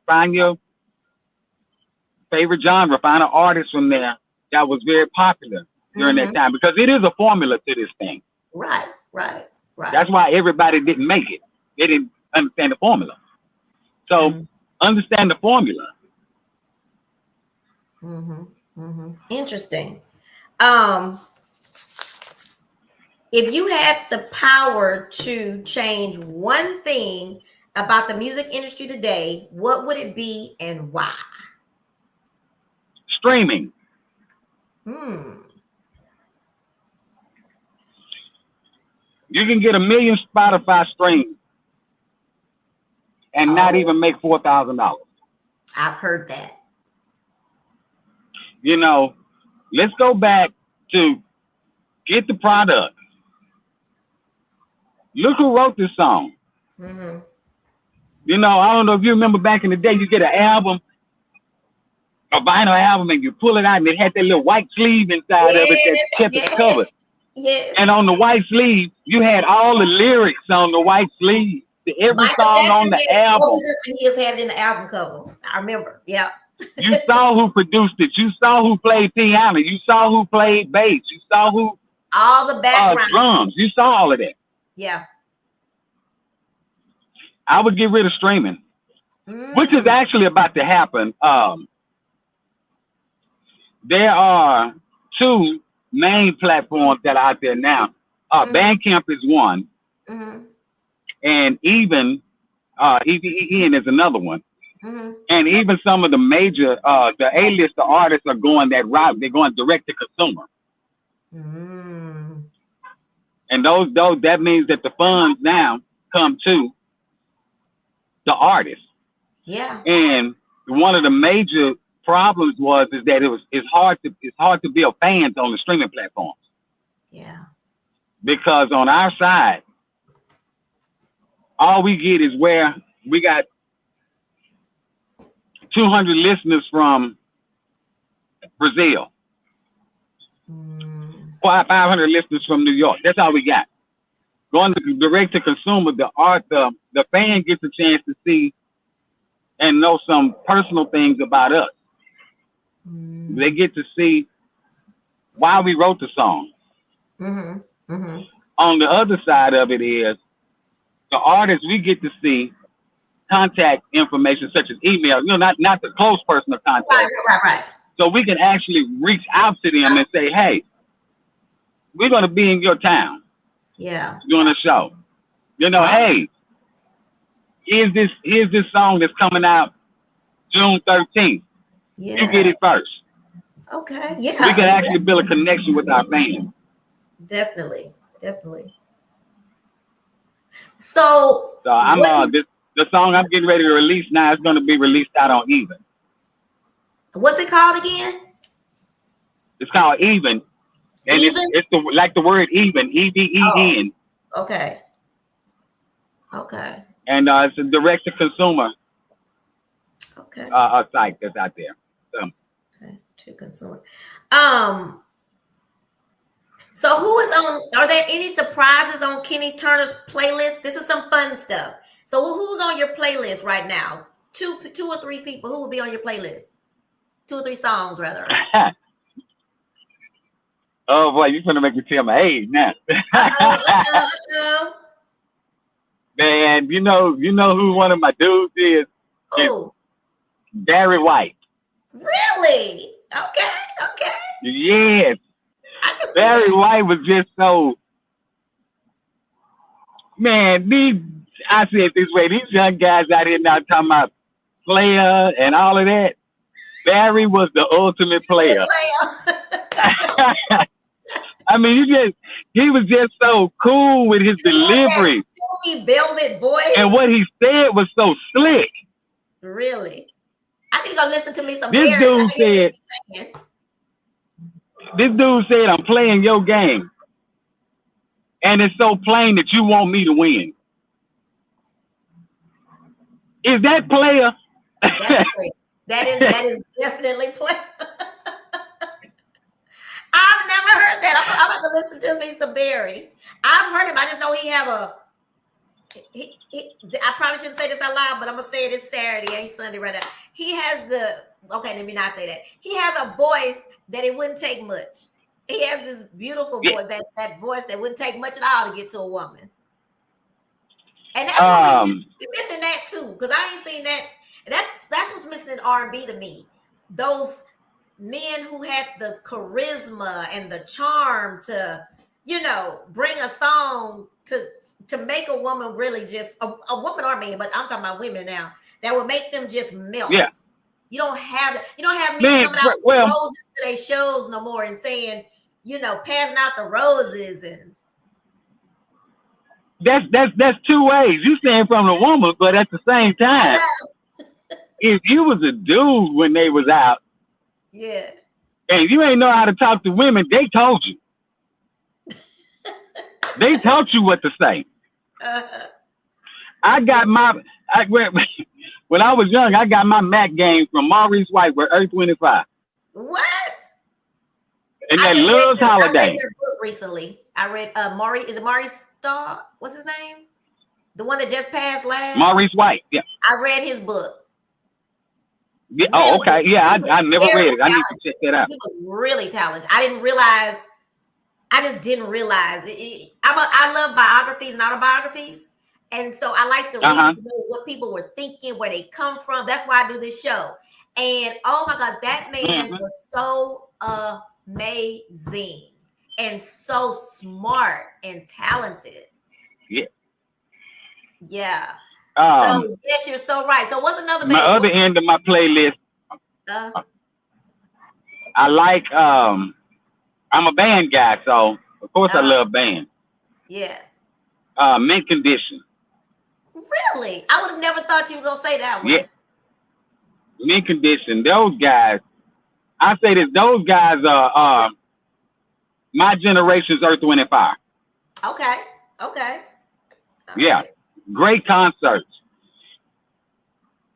Find your favorite genre. Find an artist from there that was very popular during that time. Because it is a formula to this thing. Right. That's why everybody didn't make it. They didn't understand the formula. So understand the formula. Interesting. If you had the power to change one thing about the music industry today, what would it be and why? Streaming. You can get 1 million Spotify streams and not even make $4,000. I've heard that. You know, let's go back to get the product. Look who wrote this song. You know, I don't know if you remember back in the day, you get an album, a vinyl album, and you pull it out, and it had that little white sleeve inside of it that kept it covered. Yes. And on the white sleeve, you had all the lyrics on the white sleeve. Every Michael song Jackson on the album. He has had it in the album cover. I remember. Yeah. You saw who produced it. You saw who played piano. You saw who played bass. You saw who all the background drums. You saw all of that. Yeah. I would get rid of streaming, which is actually about to happen. There are two main platforms that are out there now. Bandcamp is one, and even EVEN is another one. And even some of the major, the A-list artists are going that route. They're going direct to consumer. And those that means that the funds now come to the artists. Yeah. And one of the major problems is that it's hard to build fans on the streaming platforms. Yeah. Because on our side, all we get is where we got 200 listeners from Brazil, 500 listeners from New York. That's all we got. Going to direct to consumer, the fan gets a chance to see and know some personal things about us. They get to see why we wrote the song. On the other side of it is the artists, we get to see contact information such as email, not the close personal contact. Right. So we can actually reach out to them and say, hey, we're going to be in your town. Yeah. Doing a show. Hey, here's this song that's coming out June 13th. Yeah. You get it first. Okay. Yeah. We can actually build a connection with our fans. Definitely. So I'm the song I'm getting ready to release now is going to be released out on Even. What's it called again? It's called Even. And even? It's like the word even, EVEN. Oh, okay. And it's a direct to consumer site that's out there. Okay, to consumer. So who is on? Are there any surprises on Kenny Turner's playlist? This is some fun stuff. So who's on your playlist right now? Two or three people. Who will be on your playlist? 2 or 3 songs, rather. Oh boy, you're gonna make me tell my age now. Man, you know who one of my dudes is? Who? Barry White. Really? Okay. Yes. Barry White was just so. Man, I say it this way: these young guys out here now talking about player and all of that. Barry was the ultimate player. I mean, he was just so cool with his delivery. Silky velvet voice. And what he said was so slick. Really? I need to go listen to me some This dude said, I'm playing your game. And it's so plain that you want me to win. Is that player? That is definitely player. I've never heard that. I'm about to listen to me some Barry. I've heard him. I just know he have I probably shouldn't say this out loud, but I'm gonna say it. It's Saturday, ain't Sunday right now. He has let me not say that. He has a voice that it wouldn't take much. He has this beautiful voice, that voice that wouldn't take much at all to get to a woman. And that's what we're missing that too, because I ain't seen that. That's what's missing in R&B to me. Those men who had the charisma and the charm to, bring a song to make a woman really just a woman or man, but I'm talking about women now, that would make them just melt. Yeah. You don't have men coming out with roses to their shows no more and saying, passing out the roses and. That's two ways. You saying from the woman, but at the same time, if you was a dude when they was out, yeah, and you ain't know how to talk to women, they told you. They taught you what to say. I got when I was young, I got my Mac game from Maurice White with Earth, Wind and Fire. What? And that Love's Holiday. I read their book recently. I read Maury. Is it Maurice Starr? What's his name? The one that just passed last. Maurice White. Yeah. I read his book. Yeah. Really, oh, okay. Yeah, I never read it. I need to check that out. He was really talented. I didn't realize. I just didn't realize it. I love biographies and autobiographies, and so I like to read to know what people were thinking, where they come from. That's why I do this show. And oh my gosh, that man was so amazing and so smart and talented. Yeah. Yeah. So yes, you're so right. So what's another band? My other end of my playlist, I like I'm a band guy, so of course I love band. Yeah. Mint Condition. Really? I would have never thought you were gonna say that one. Yeah. Mint Condition. Those guys. I say this. Those guys are my generation's Earth, Wind and Fire. Okay. Okay. Yeah. Right. Great concerts.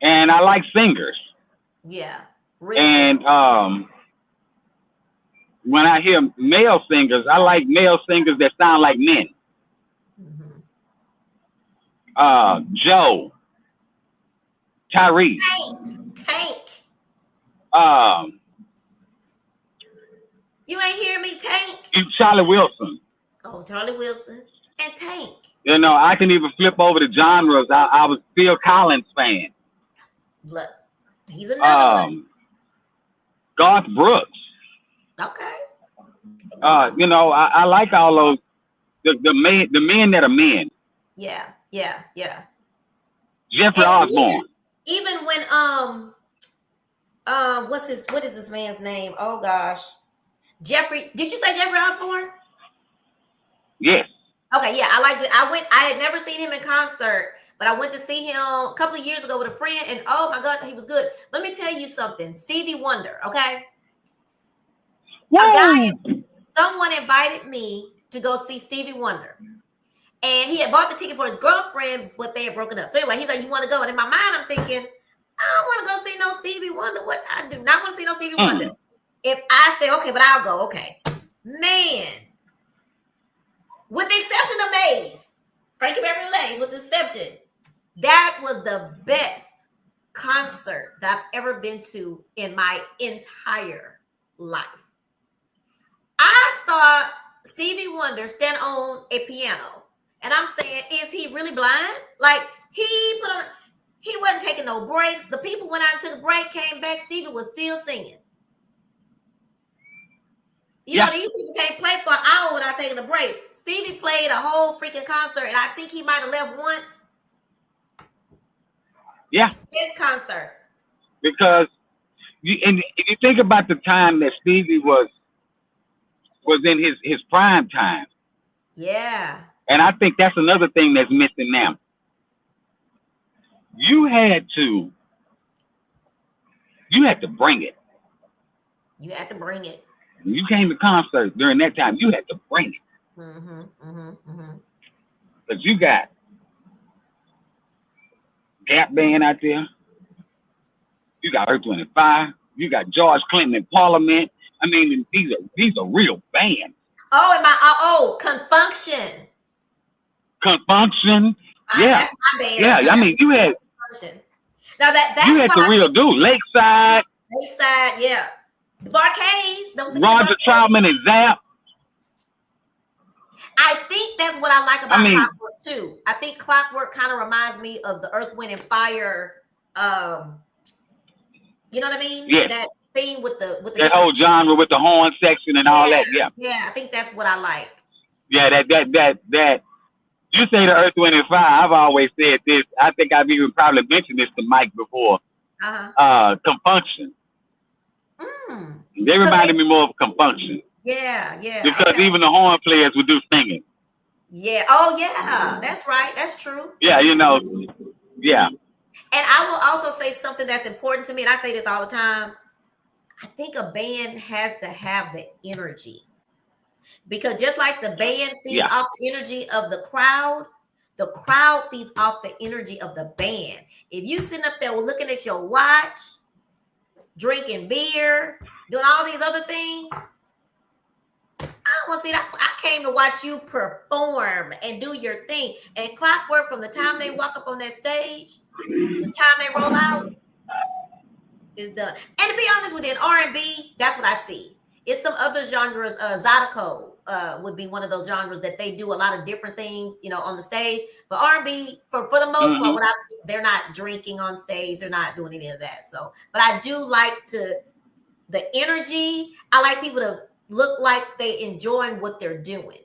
And I like singers. Yeah. Really. And when I hear male singers, I like male singers that sound like men. Joe, Tyrese, Tank. You ain't hear me, Tank. Charlie Wilson. Oh, Charlie Wilson and Tank. You know, I can even flip over the genres. I was Phil Collins fan. Look, he's another one. Garth Brooks. Okay. You know, I like all those the men that are men. Yeah. Jeffrey Osborne. Even when what is this man's name? Oh gosh. Jeffrey, did you say Jeffrey Osborne? Yes. Okay, yeah, I liked it. I had never seen him in concert, but I went to see him a couple of years ago with a friend, and oh my God, he was good. Let me tell you something. Stevie Wonder, okay? Someone invited me to go see Stevie Wonder. And he had bought the ticket for his girlfriend, but they had broken up. So anyway, he's like, you want to go? And in my mind, I'm thinking, I don't want to go see no Stevie Wonder. What? I do not want to see no Stevie Wonder. If I say, okay, but I'll go. Okay. Man. With the exception of Maze, Frankie Beverly Lane, with the exception, that was the best concert that I've ever been to in my entire life. I saw Stevie Wonder stand on a piano, and I'm saying, is he really blind? Like, he wasn't taking no breaks. The people went out, took a break, came back, Stevie was still singing. You know, these people can't play for an hour without taking a break. Stevie played a whole freaking concert, and I think he might have left once. Yeah. This concert. Because if you think about the time that Stevie was in his prime time. Yeah. And I think that's another thing that's missing now. You had to bring it. You had to bring it. When you came to concert during that time, you had to bring it. Because you got Gap Band out there. You got Earth, Wind and Fire. You got George Clinton in Parliament. I mean, these are real bands. Oh, and Confunction. Confunction. Yeah. That's my band. Yeah, I mean, you had Confunction. Now that's you had the real dude. Lakeside, yeah. The Barcades. Roger Troutman and Zapp. I think that's what I like about Clockwork too. I think Clockwork kind of reminds me of the Earth, Wind and Fire. You know what I mean? Yeah. That thing with the that whole genre with the horn section and all that. Yeah. Yeah, I think that's what I like. Yeah, that. You say the Earth, Wind and Fire. I've always said this. I think I've even probably mentioned this to Mike before. Confunction. They reminded me more of Confunction. Yeah. Because even the horn players would do singing. Yeah. Oh, yeah. That's right. That's true. Yeah, you know. Yeah. And I will also say something that's important to me, and I say this all the time. I think a band has to have the energy. Because just like the band feeds off the energy of the crowd, The crowd feeds off the energy of the band. If you sitting up there looking at your watch, drinking beer, doing all these other things, I don't want to see that. I came to watch you perform and do your thing. And clockwork, from the time they walk up on that stage to the time they roll out, is done. And to be honest with you, in R&B, that's what I see. It's some other genres. Zydeco would be one of those genres that they do a lot of different things, on the stage. But R&B, for the most part, what I see, they're not drinking on stage. They're not doing any of that. So, but I do like the energy. I like people to look like they enjoying what they're doing.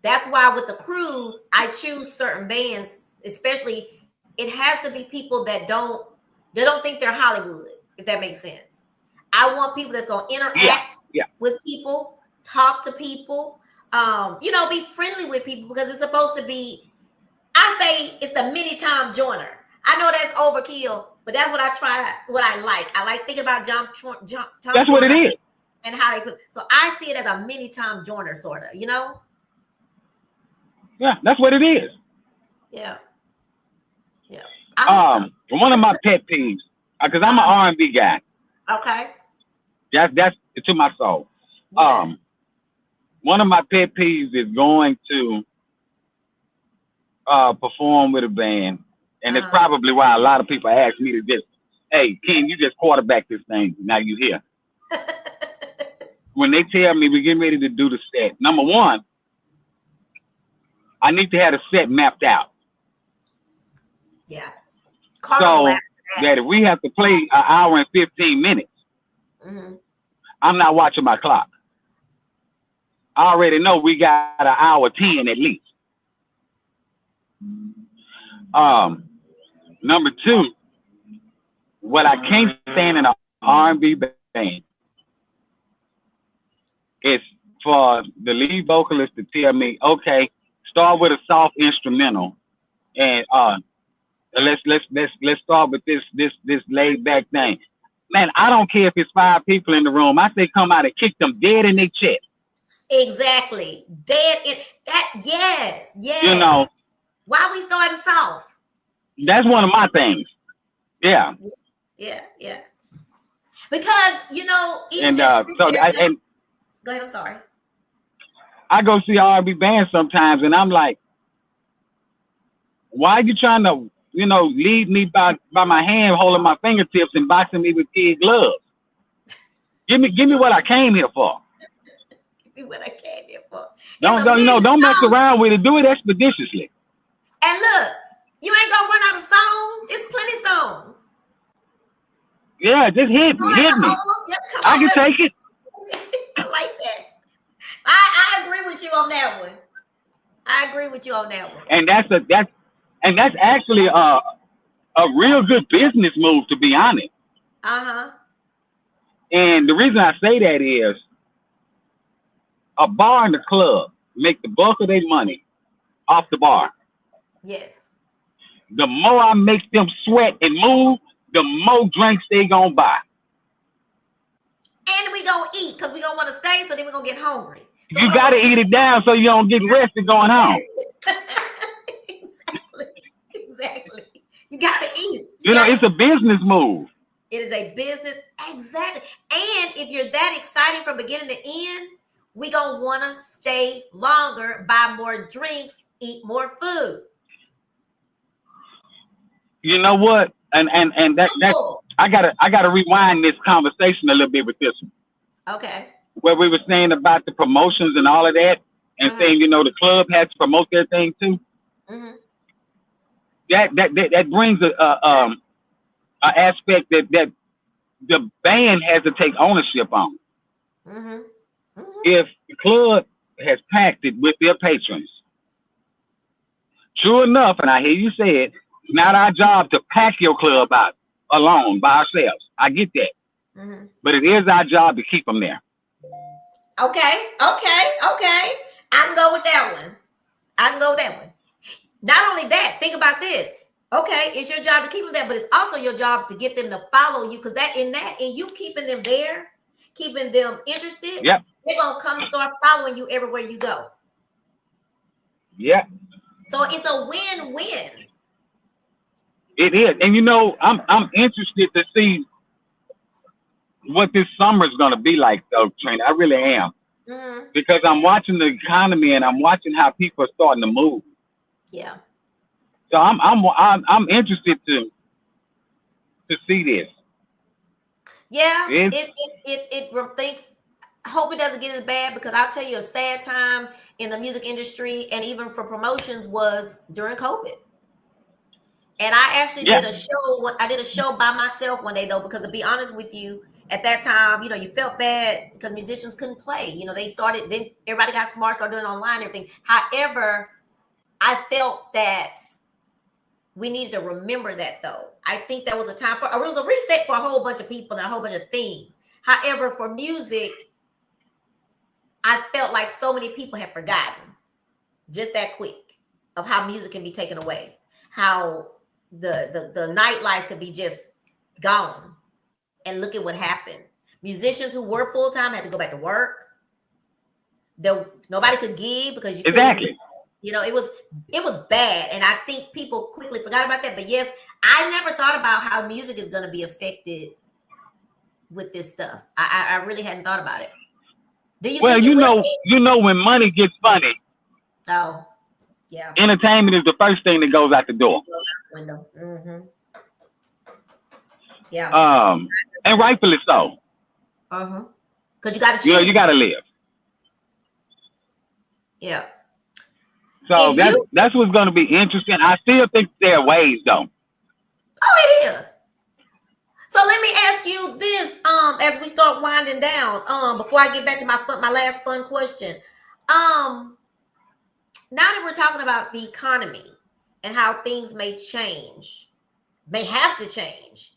That's why with the cruise, I choose certain bands, especially it has to be people that don't think they're Hollywood, if that makes sense. I want people that's going to interact with people, talk to people, be friendly with people, because it's supposed to be, I say it's the mini Tom Joyner. I know that's overkill, but that's what I like. I like thinking about Tom That's Joyner, what it is. And how they put. So I see it as a mini Tom Joyner, sort of, Yeah, that's what it is. Yeah. One of my pet peeves, because I'm an R&B guy. Okay. That's to my soul. Yeah. One of my pet peeves is going to perform with a band, and it's probably why a lot of people ask me to just, hey, Ken, you just quarterback this thing. Now you here. When they tell me we're getting ready to do the set, number one, I need to have the set mapped out. Yeah. So that if we have to play an hour and 15 minutes, I'm not watching my clock. I already know we got an hour 10 at least. Number two, what I can't stand in an R&B band is for the lead vocalist to tell me, okay, start with a soft instrumental, and let's start with this laid back thing. Man, I don't care if it's 5 people in the room. I say come out and kick them dead in their chest. Exactly. Dead in that. Yes. Why we starting soft? That's one of my things. Yeah. Because even go ahead. I'm sorry. I go see R&B bands sometimes, and I'm like, why are you trying to, lead me by my hand, holding my fingertips and boxing me with kid gloves? Give me what I came here for. Give me what I came here for. Don't mess around with it. Do it expeditiously. And look, you ain't gonna run out of songs. It's plenty songs. Yeah, just hit me. I can take it. I like that. I agree with you on that one. And that's actually a real good business move, to be honest. And the reason I say that is a bar and a club make the bulk of their money off the bar. Yes. The more I make them sweat and move, the more drinks they gonna buy. And we gonna eat, because we gonna want to stay, so then we gonna get hungry. So you gotta eat it down so you don't get rested going home. Exactly. You gotta eat. It's a business move. It is a business, exactly. And if you're that excited from beginning to end, we gonna want to stay longer, buy more drinks, eat more food. You know what? And that I gotta rewind this conversation a little bit with this one. Okay. Where we were saying about the promotions and all of that, and saying the club has to promote their thing too. That brings a aspect that the band has to take ownership on. If the club has packed it with their patrons, true enough, and I hear you say it, it's not our job to pack your club out alone by ourselves. I get that. But it is our job to keep them there. Okay. I can go with that one. Not only that, think about this. Okay, it's your job to keep them there, but it's also your job to get them to follow you, because in you keeping them there, keeping them interested, they're gonna come start following you everywhere you go. Yeah. So it's a win-win. It is, and I'm interested to see what this summer is going to be like, though, Trina. I really am, because I'm watching the economy and I'm watching how people are starting to move. Yeah. So I'm interested to see this. Yeah, it thinks. I hope it doesn't get as bad, because I'll tell you, a sad time in the music industry and even for promotions was during COVID. And I actually did a show. I did a show by myself one day, though, because to be honest with you, at that time, you felt bad because musicians couldn't play. They started, then everybody got smart, started doing online and everything. However, I felt that we needed to remember that, though. I think that was a time for, it was a reset for a whole bunch of people and a whole bunch of things. However, for music, I felt like so many people had forgotten just that quick of how music can be taken away, how the nightlife could be just gone. And look at what happened. Musicians who work full time had to go back to work. Nobody could gig because you couldn't. Exactly. It was bad, and I think people quickly forgot about that. But yes, I never thought about how music is going to be affected with this stuff. I really hadn't thought about it. Do you Well, think it will? when money gets funny. Oh, yeah. Entertainment is the first thing that goes out the door. Window. Yeah. And rightfully so. Because you got to choose. You got to live. Yeah. So that's what's going to be interesting. I still think there are ways, though. Oh, it is. So let me ask you this, as we start winding down, before I get back to my last fun question. Now that we're talking about the economy and how things may have to change.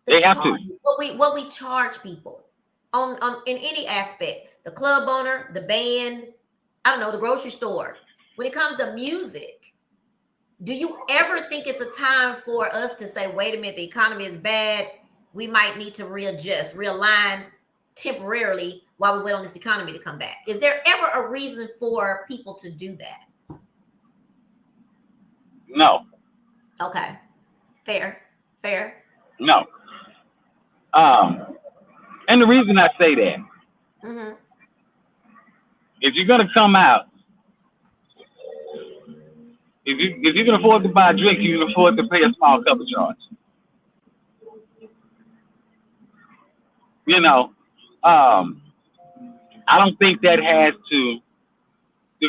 They have to. What we charge people on in any aspect, the club owner, the band, I don't know, the grocery store. When it comes to music, do you ever think it's a time for us to say, wait a minute, the economy is bad, we might need to readjust, realign temporarily while we wait on this economy to come back? Is there ever a reason for people to do that? No. Okay. Fair. No. And the reason I say that, if you're gonna come out, if you can afford to buy a drink, you can afford to pay a small cover charge. I don't think that has to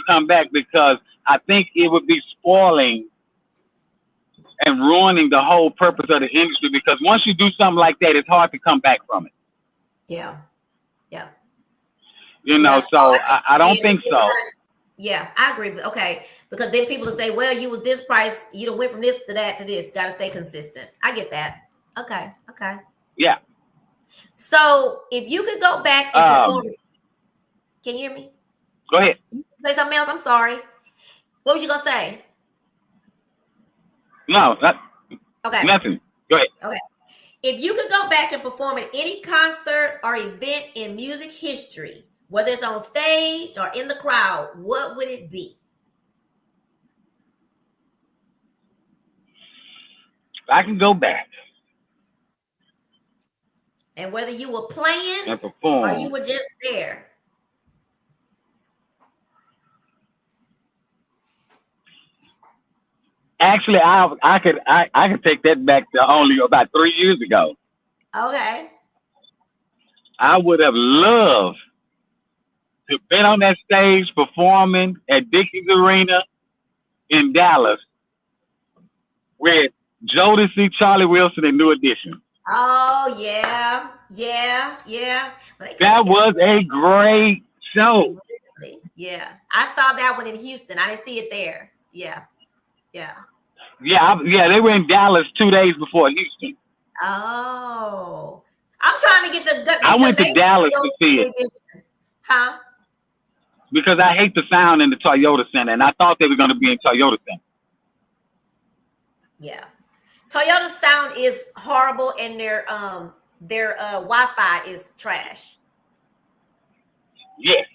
come back, because I think it would be spoiling and ruining the whole purpose of the industry, because once you do something like that, it's hard to come back from it. Yeah. So I don't think so. Yeah, I agree. Okay, because then people will say, well, you was this price, you done went from this to that to this. Got to stay consistent. I get that. Okay. Yeah. So if you could go back and perform, can you hear me? Go ahead. Say something else. I'm sorry. What was you gonna say? No, okay. Nothing. Go ahead. Okay. If you could go back and perform at any concert or event in music history, whether it's on stage or in the crowd, what would it be? I can go back. And whether you were playing and perform, or you were just there. Actually, I could take that back to only about 3 years ago. Okay. I would have loved to have been on that stage performing at Dickies Arena in Dallas with Jodeci, Charlie Wilson, and New Edition. Oh yeah. That was a great show. Yeah, I saw that one in Houston. I didn't see it there. Yeah. They were in Dallas 2 days before Houston. Oh, I'm trying to get the I went to Dallas to see it. Huh? Because I hate the sound in the Toyota Center, and I thought they were going to be in Toyota Center. Yeah, Toyota sound is horrible, and their Wi-Fi is trash. Yes.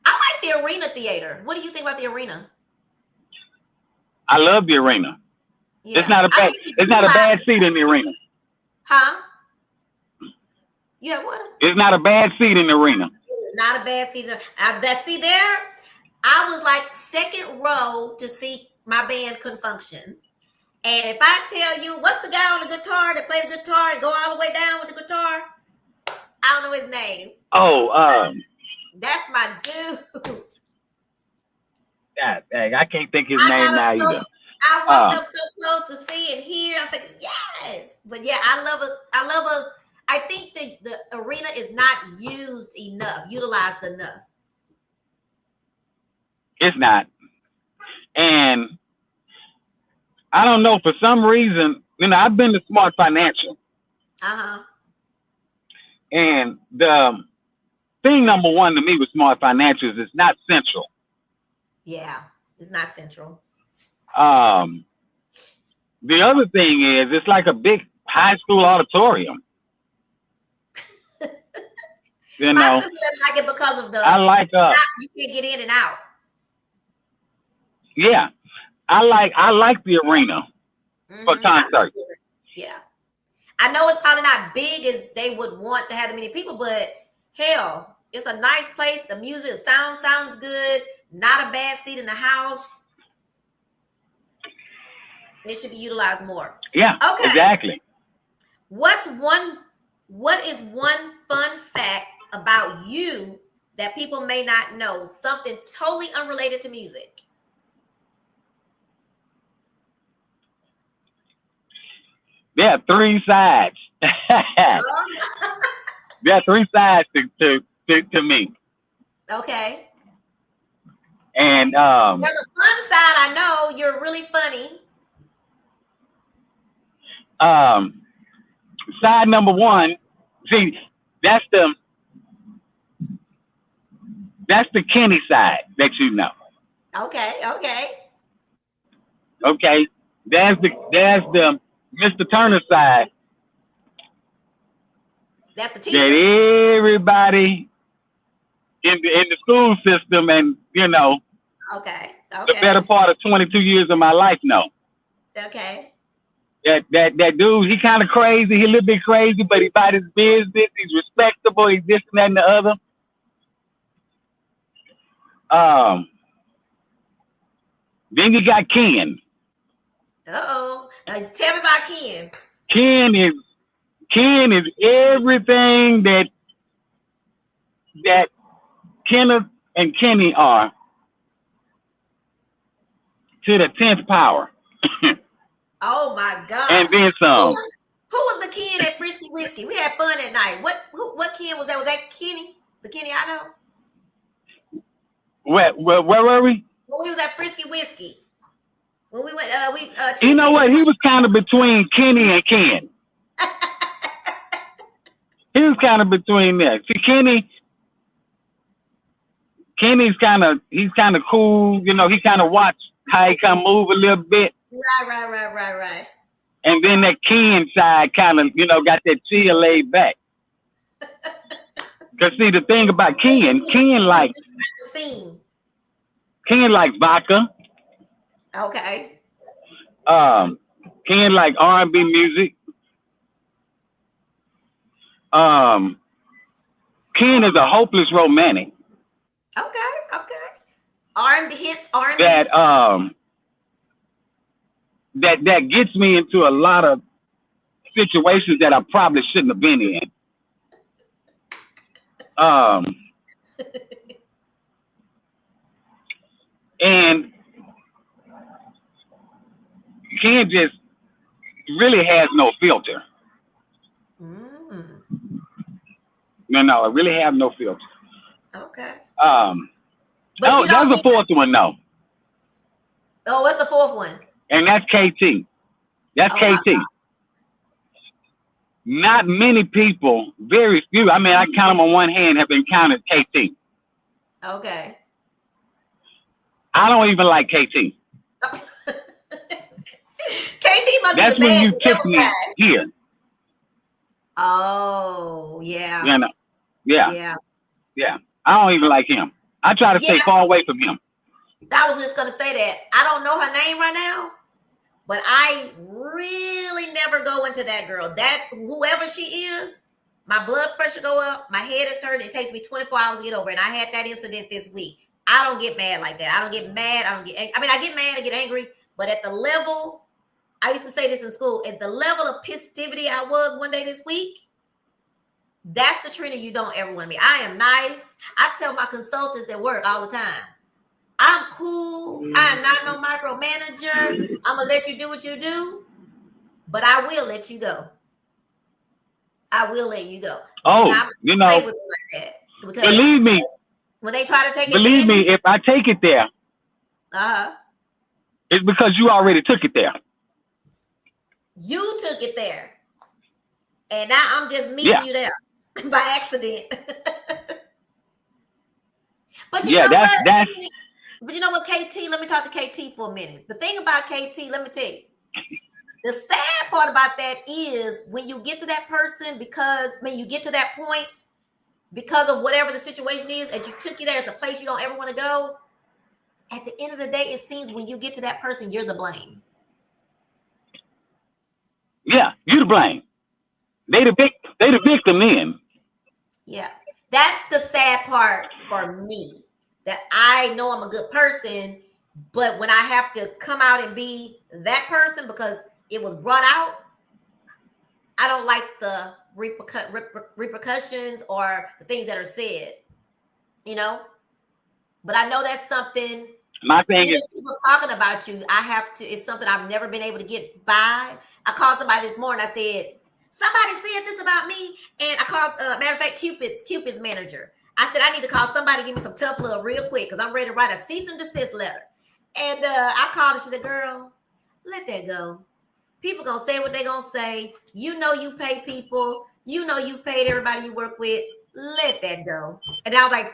I like the arena theater. What do you think about the arena? I love the arena. Yeah. It's not a bad seat in the arena. Huh? Yeah, what? It's not a bad seat in the arena. Not a bad seat. That see there, I was like second row to see my band could function. And if I tell you, what's the guy on the guitar that played the guitar and go all the way down with the guitar? I don't know his name. Oh, that's my dude. God dang, I can't think his name now either. I walked up so close to see and hear. I was like, yes. But yeah, I think the arena is not utilized enough. It's not. And I don't know, for some reason, I've been to Smart Financial. Uh-huh. And the thing number one to me with Smart Financial is it's not central. Yeah, it's not central. The other thing is it's like a big high school auditorium. My sister doesn't like it because of I like you can't get in and out. Yeah. I like the arena for concerts. Yeah. I know it's probably not big as they would want to have that many people, but hell, it's a nice place. The music, sounds good. Not a bad seat in the house. It should be utilized more. Yeah. Okay. Exactly. What is one fun fact about you that people may not know? Something totally unrelated to music. There are three sides. There are three sides to me. Okay. And on the fun side, I know you're really funny. Side number one, see, that's the Kenny side that you know. Okay. Okay. There's the Mr. Turner side. That's the teacher. That everybody in the school system and Okay. The better part of 22 years of my life know. Okay. That dude, he kind of crazy. He a little bit crazy, but he about his business. He's respectable. He's this and that and the other. Then you got Ken. Uh-oh. Now tell me about Ken. Ken is everything that Kenneth and Kenny are to the 10th power. Oh my God! And then some. Who was the Ken at Frisky Whiskey? We had fun at night. What Ken was that? Was that Kenny? The Kenny I know? Where were we? When we was at Frisky Whiskey. When we went, you know what? He was kind of between Kenny and Ken. He was kind of between there. See, Kenny's kind of cool. He kind of watch how he kind of move a little bit. Right. And then that Ken side kind of, got that chill laid back. Cause see, the thing about Ken likes vodka. Okay. Ken like R&B music. Ken is a hopeless romantic. Okay. R&B hits R&B. That gets me into a lot of situations that I probably shouldn't have been in. And Ken just really has no filter. No, I really have no filter. Okay. There's a fourth one though. Oh, what's the fourth one? And that's KT. That's KT. Not many people, very few. I mean, I count them on one hand, have encountered KT. Okay. I don't even like KT. KT must That's be the when you took me here. Oh, yeah. Yeah. I don't even like him. I I try to stay far away from him. I was just gonna say that. I don't know her name right now, but I really never go into that girl. That whoever she is, my blood pressure go up, my head is hurting. It takes me 24 hours to get over it. And I had that incident this week. I don't get mad like that. I don't get mad. I get mad, I get angry, but at the level, I used to say this in school, at the level of pistivity I was one day this week, that's the Trina you don't ever want to be. I am nice. I tell my consultants at work all the time, I'm cool. I am not no micromanager. I'm going to let you do what you do, but I will let you go. I will let you go. Oh, you know, play with me like that, because believe me. When they try to take believe advantage, me, if I take it there, it's because you already took it there. You took it there, and now I'm just meeting you there by accident. But you know what? But you know what, KT? Let me talk to KT for a minute. The thing about KT, let me tell you, the sad part about that is when you get to that person, because when you get to that point, because of whatever the situation is, that you took you there, it's a place you don't ever want to go. At the end of the day, it seems when you get to that person, you're the blame. Yeah, you the blame. They the victim then. Yeah, that's the sad part for me. That I know I'm a good person, but when I have to come out and be that person because it was brought out, I don't like the repercussions or the things that are said, you know. But I know that's something. My thing is, people talking about you, it's something I've never been able to get by. I called somebody this morning. I said, somebody said this about me, and I called. Matter of fact, Cupid's manager. I said, I need to call somebody, give me some tough love real quick, because I'm ready to write a cease and desist letter. And I called her. She said, girl, let that go. People gonna say what they gonna say. You know you pay people. You know you paid everybody you work with. Let that go. And I was like,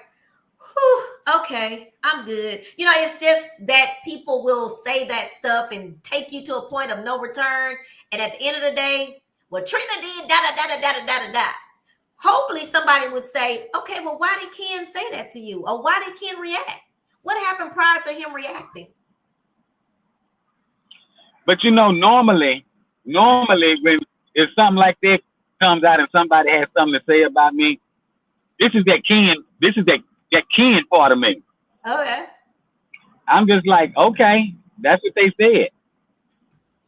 whew, okay, I'm good. You know, it's just that people will say that stuff and take you to a point of no return. And at the end of the day, well, Trina did da. Hopefully somebody would say, okay, well, why did Ken say that to you? Or why did Ken react? What happened prior to him reacting? But you know, normally when if something like that comes out and somebody has something to say about me, this is that Ken part of me. Okay. I'm just like, okay, that's what they said.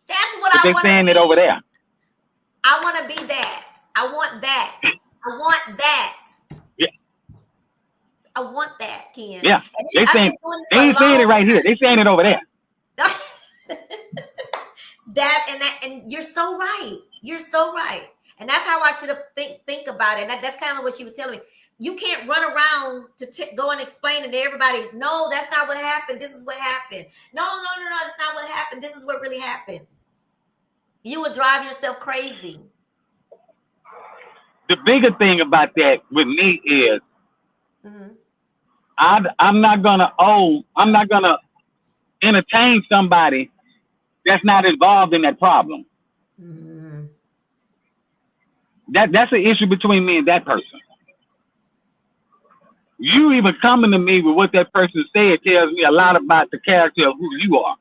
That's what I want to be. They're saying it over there. I want to be that. I want that. I want that. Yeah. I want that, Ken. Yeah. They ain't saying it right here. They saying it over there. And you're so right. You're so right. And that's how I should have think about it. And that's kind of what she was telling me. You can't run around to go and explain it to everybody. No, that's not what happened. This is what happened. No, that's not what happened. This is what really happened. You would drive yourself crazy. The bigger thing about that with me is, I'm not gonna entertain somebody that's not involved in that problem. That's an issue between me and that person. You even coming to me with what that person said tells me a lot about the character of who you are.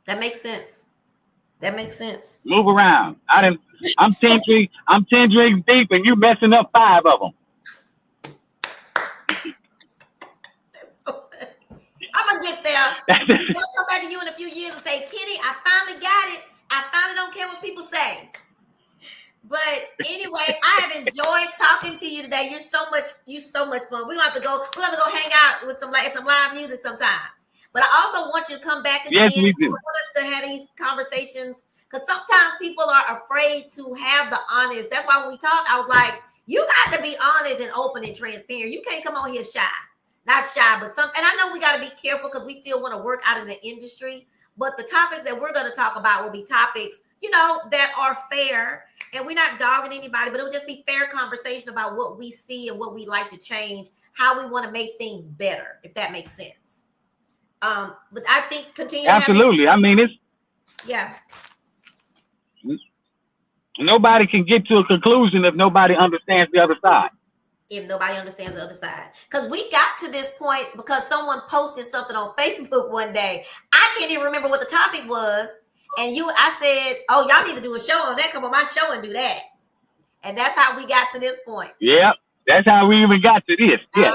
That makes sense. That makes sense. Move around. I'm 10 drinks deep and you messing up 5 of them. I'm gonna get there. I'll come back to you in a few years and say, Kenny, I finally got it. I finally don't care what people say. But anyway, I have enjoyed talking to you today. You're so much fun. We're gonna go hang out with some live music sometime. But I also want you to come back again. Yes, we do. I want us to have these conversations, because sometimes people are afraid to have the honest. That's why when we talked, I was like, you got to be honest and open and transparent. You can't come on here shy. Not shy, but and I know we got to be careful because we still want to work out in the industry. But the topics that we're going to talk about will be topics, that are fair. And we're not dogging anybody, but it will just be fair conversation about what we see and what we like to change, how we want to make things better, if that makes sense. But I think continue. Absolutely. I mean, it's. Yeah. Nobody can get to a conclusion if nobody understands the other side. If nobody understands the other side. Because we got to this point because someone posted something on Facebook one day. I can't even remember what the topic was. And I said, oh, y'all need to do a show on that. Come on my show and do that. And that's how we got to this point. Yep. That's how we even got to this. Yeah.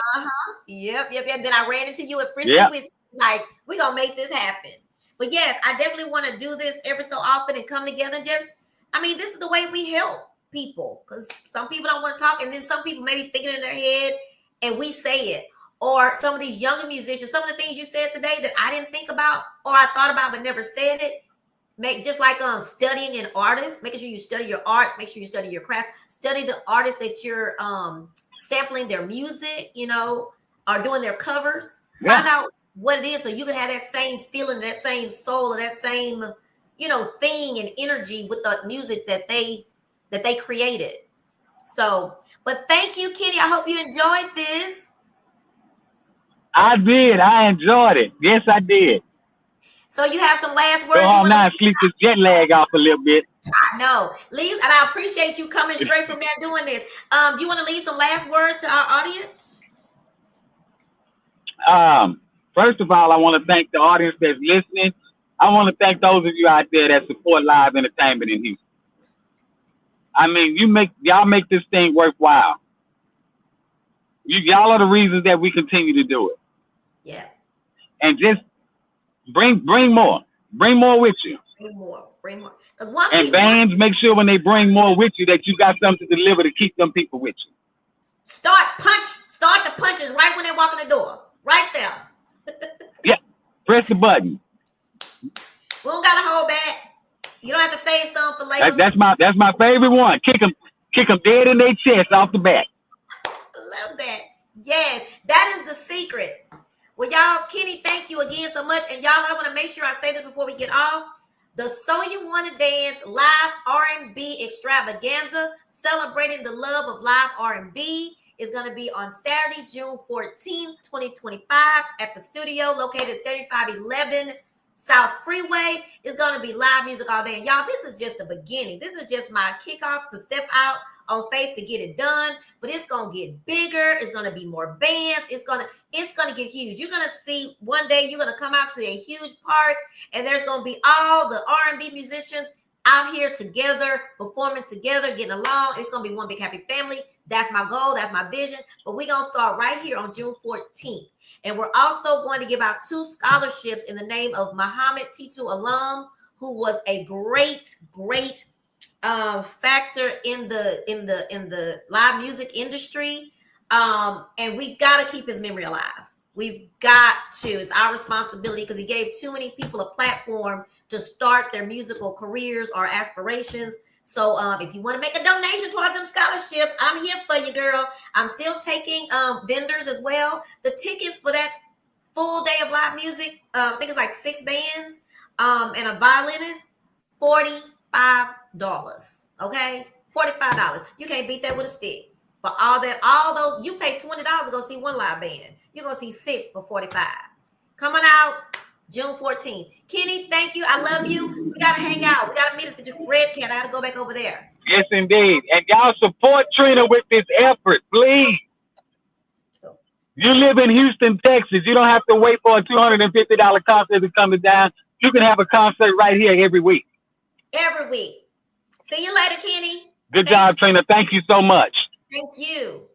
Yep. Then I ran into you at Frisky. Yep. Like, we're going to make this happen. But yes, I definitely want to do this every so often and come together and just, I mean, this is the way we help people, because some people don't want to talk, and then some people maybe thinking in their head and we say it. Or some of these younger musicians, some of the things you said today that I didn't think about or I thought about but never said it. Just like studying an artist, making sure you study your art, make sure you study your craft, study the artist that you're sampling their music, or doing their covers. Yeah. Find out what it is so you can have that same feeling, that same soul, or that same, thing and energy with the music that they created. So, but thank you, Kenny. I hope you enjoyed this. I did. I enjoyed it. Yes, I did. So you have some last words? Go home now and sleep this jet lag off a little bit. I know. Leave, and I appreciate you coming straight from there doing this. Do you want to leave some last words to our audience? First of all, I want to thank the audience that's listening. I want to thank those of you out there that support live entertainment in Houston. I mean, y'all make this thing worthwhile. Y'all are the reasons that we continue to do it. Yeah. And just bring more. Bring more with you. Bring more. And bands, make sure when they bring more with you that you got something to deliver to keep them people with you. Start the punches right when they walk in the door. Right there. Yeah. Press the button. We don't gotta hold back. You don't have to save some for later. That's my favorite one. Kick them dead in their chest off the bat. Love that. Yes, that is the secret. Well, y'all, Kenny, thank you again so much. And y'all, I want to make sure I say this before we get off. The So You Want to Dance live R&B extravaganza, celebrating the love of live R&B, is going to be on Saturday, June 14th, 2025 at the studio located 7511 South Freeway. It's going to be live music all day. And y'all, this is just the beginning. This is just my kickoff to step out on faith to get it done. But it's going to get bigger. It's going to be more bands. It's going to get huge. You're going to see one day you're going to come out to a huge park and there's going to be all the R&B musicians out here together, performing together, getting along. It's going to be one big happy family. That's my goal. That's my vision. But we're going to start right here on June 14th. And we're also going to give out 2 scholarships in the name of Muhammad Titu alum, who was a great factor in the live music industry. And we got to keep his memory alive. We've got to. It's our responsibility because he gave too many people a platform to start their musical careers or aspirations. So if you want to make a donation towards them scholarships, I'm here for you, girl. I'm still taking vendors as well. The tickets for that full day of live music, I think it's like 6 bands and a violinist, $45. Okay, $45. You can't beat that with a stick. For all those, you pay $20 to go see one live band. You're gonna see 6 for $45. Coming out June 14th. Kenny, thank you. I love you. We gotta hang out. We gotta meet at the Red Cat. I gotta go back over there. Yes, indeed. And y'all support Trina with this effort, please. You live in Houston, Texas. You don't have to wait for a $250 concert to come down. You can have a concert right here every week. Every week. See you later, Kenny. Good job, Trina. Thank you so much. Thank you.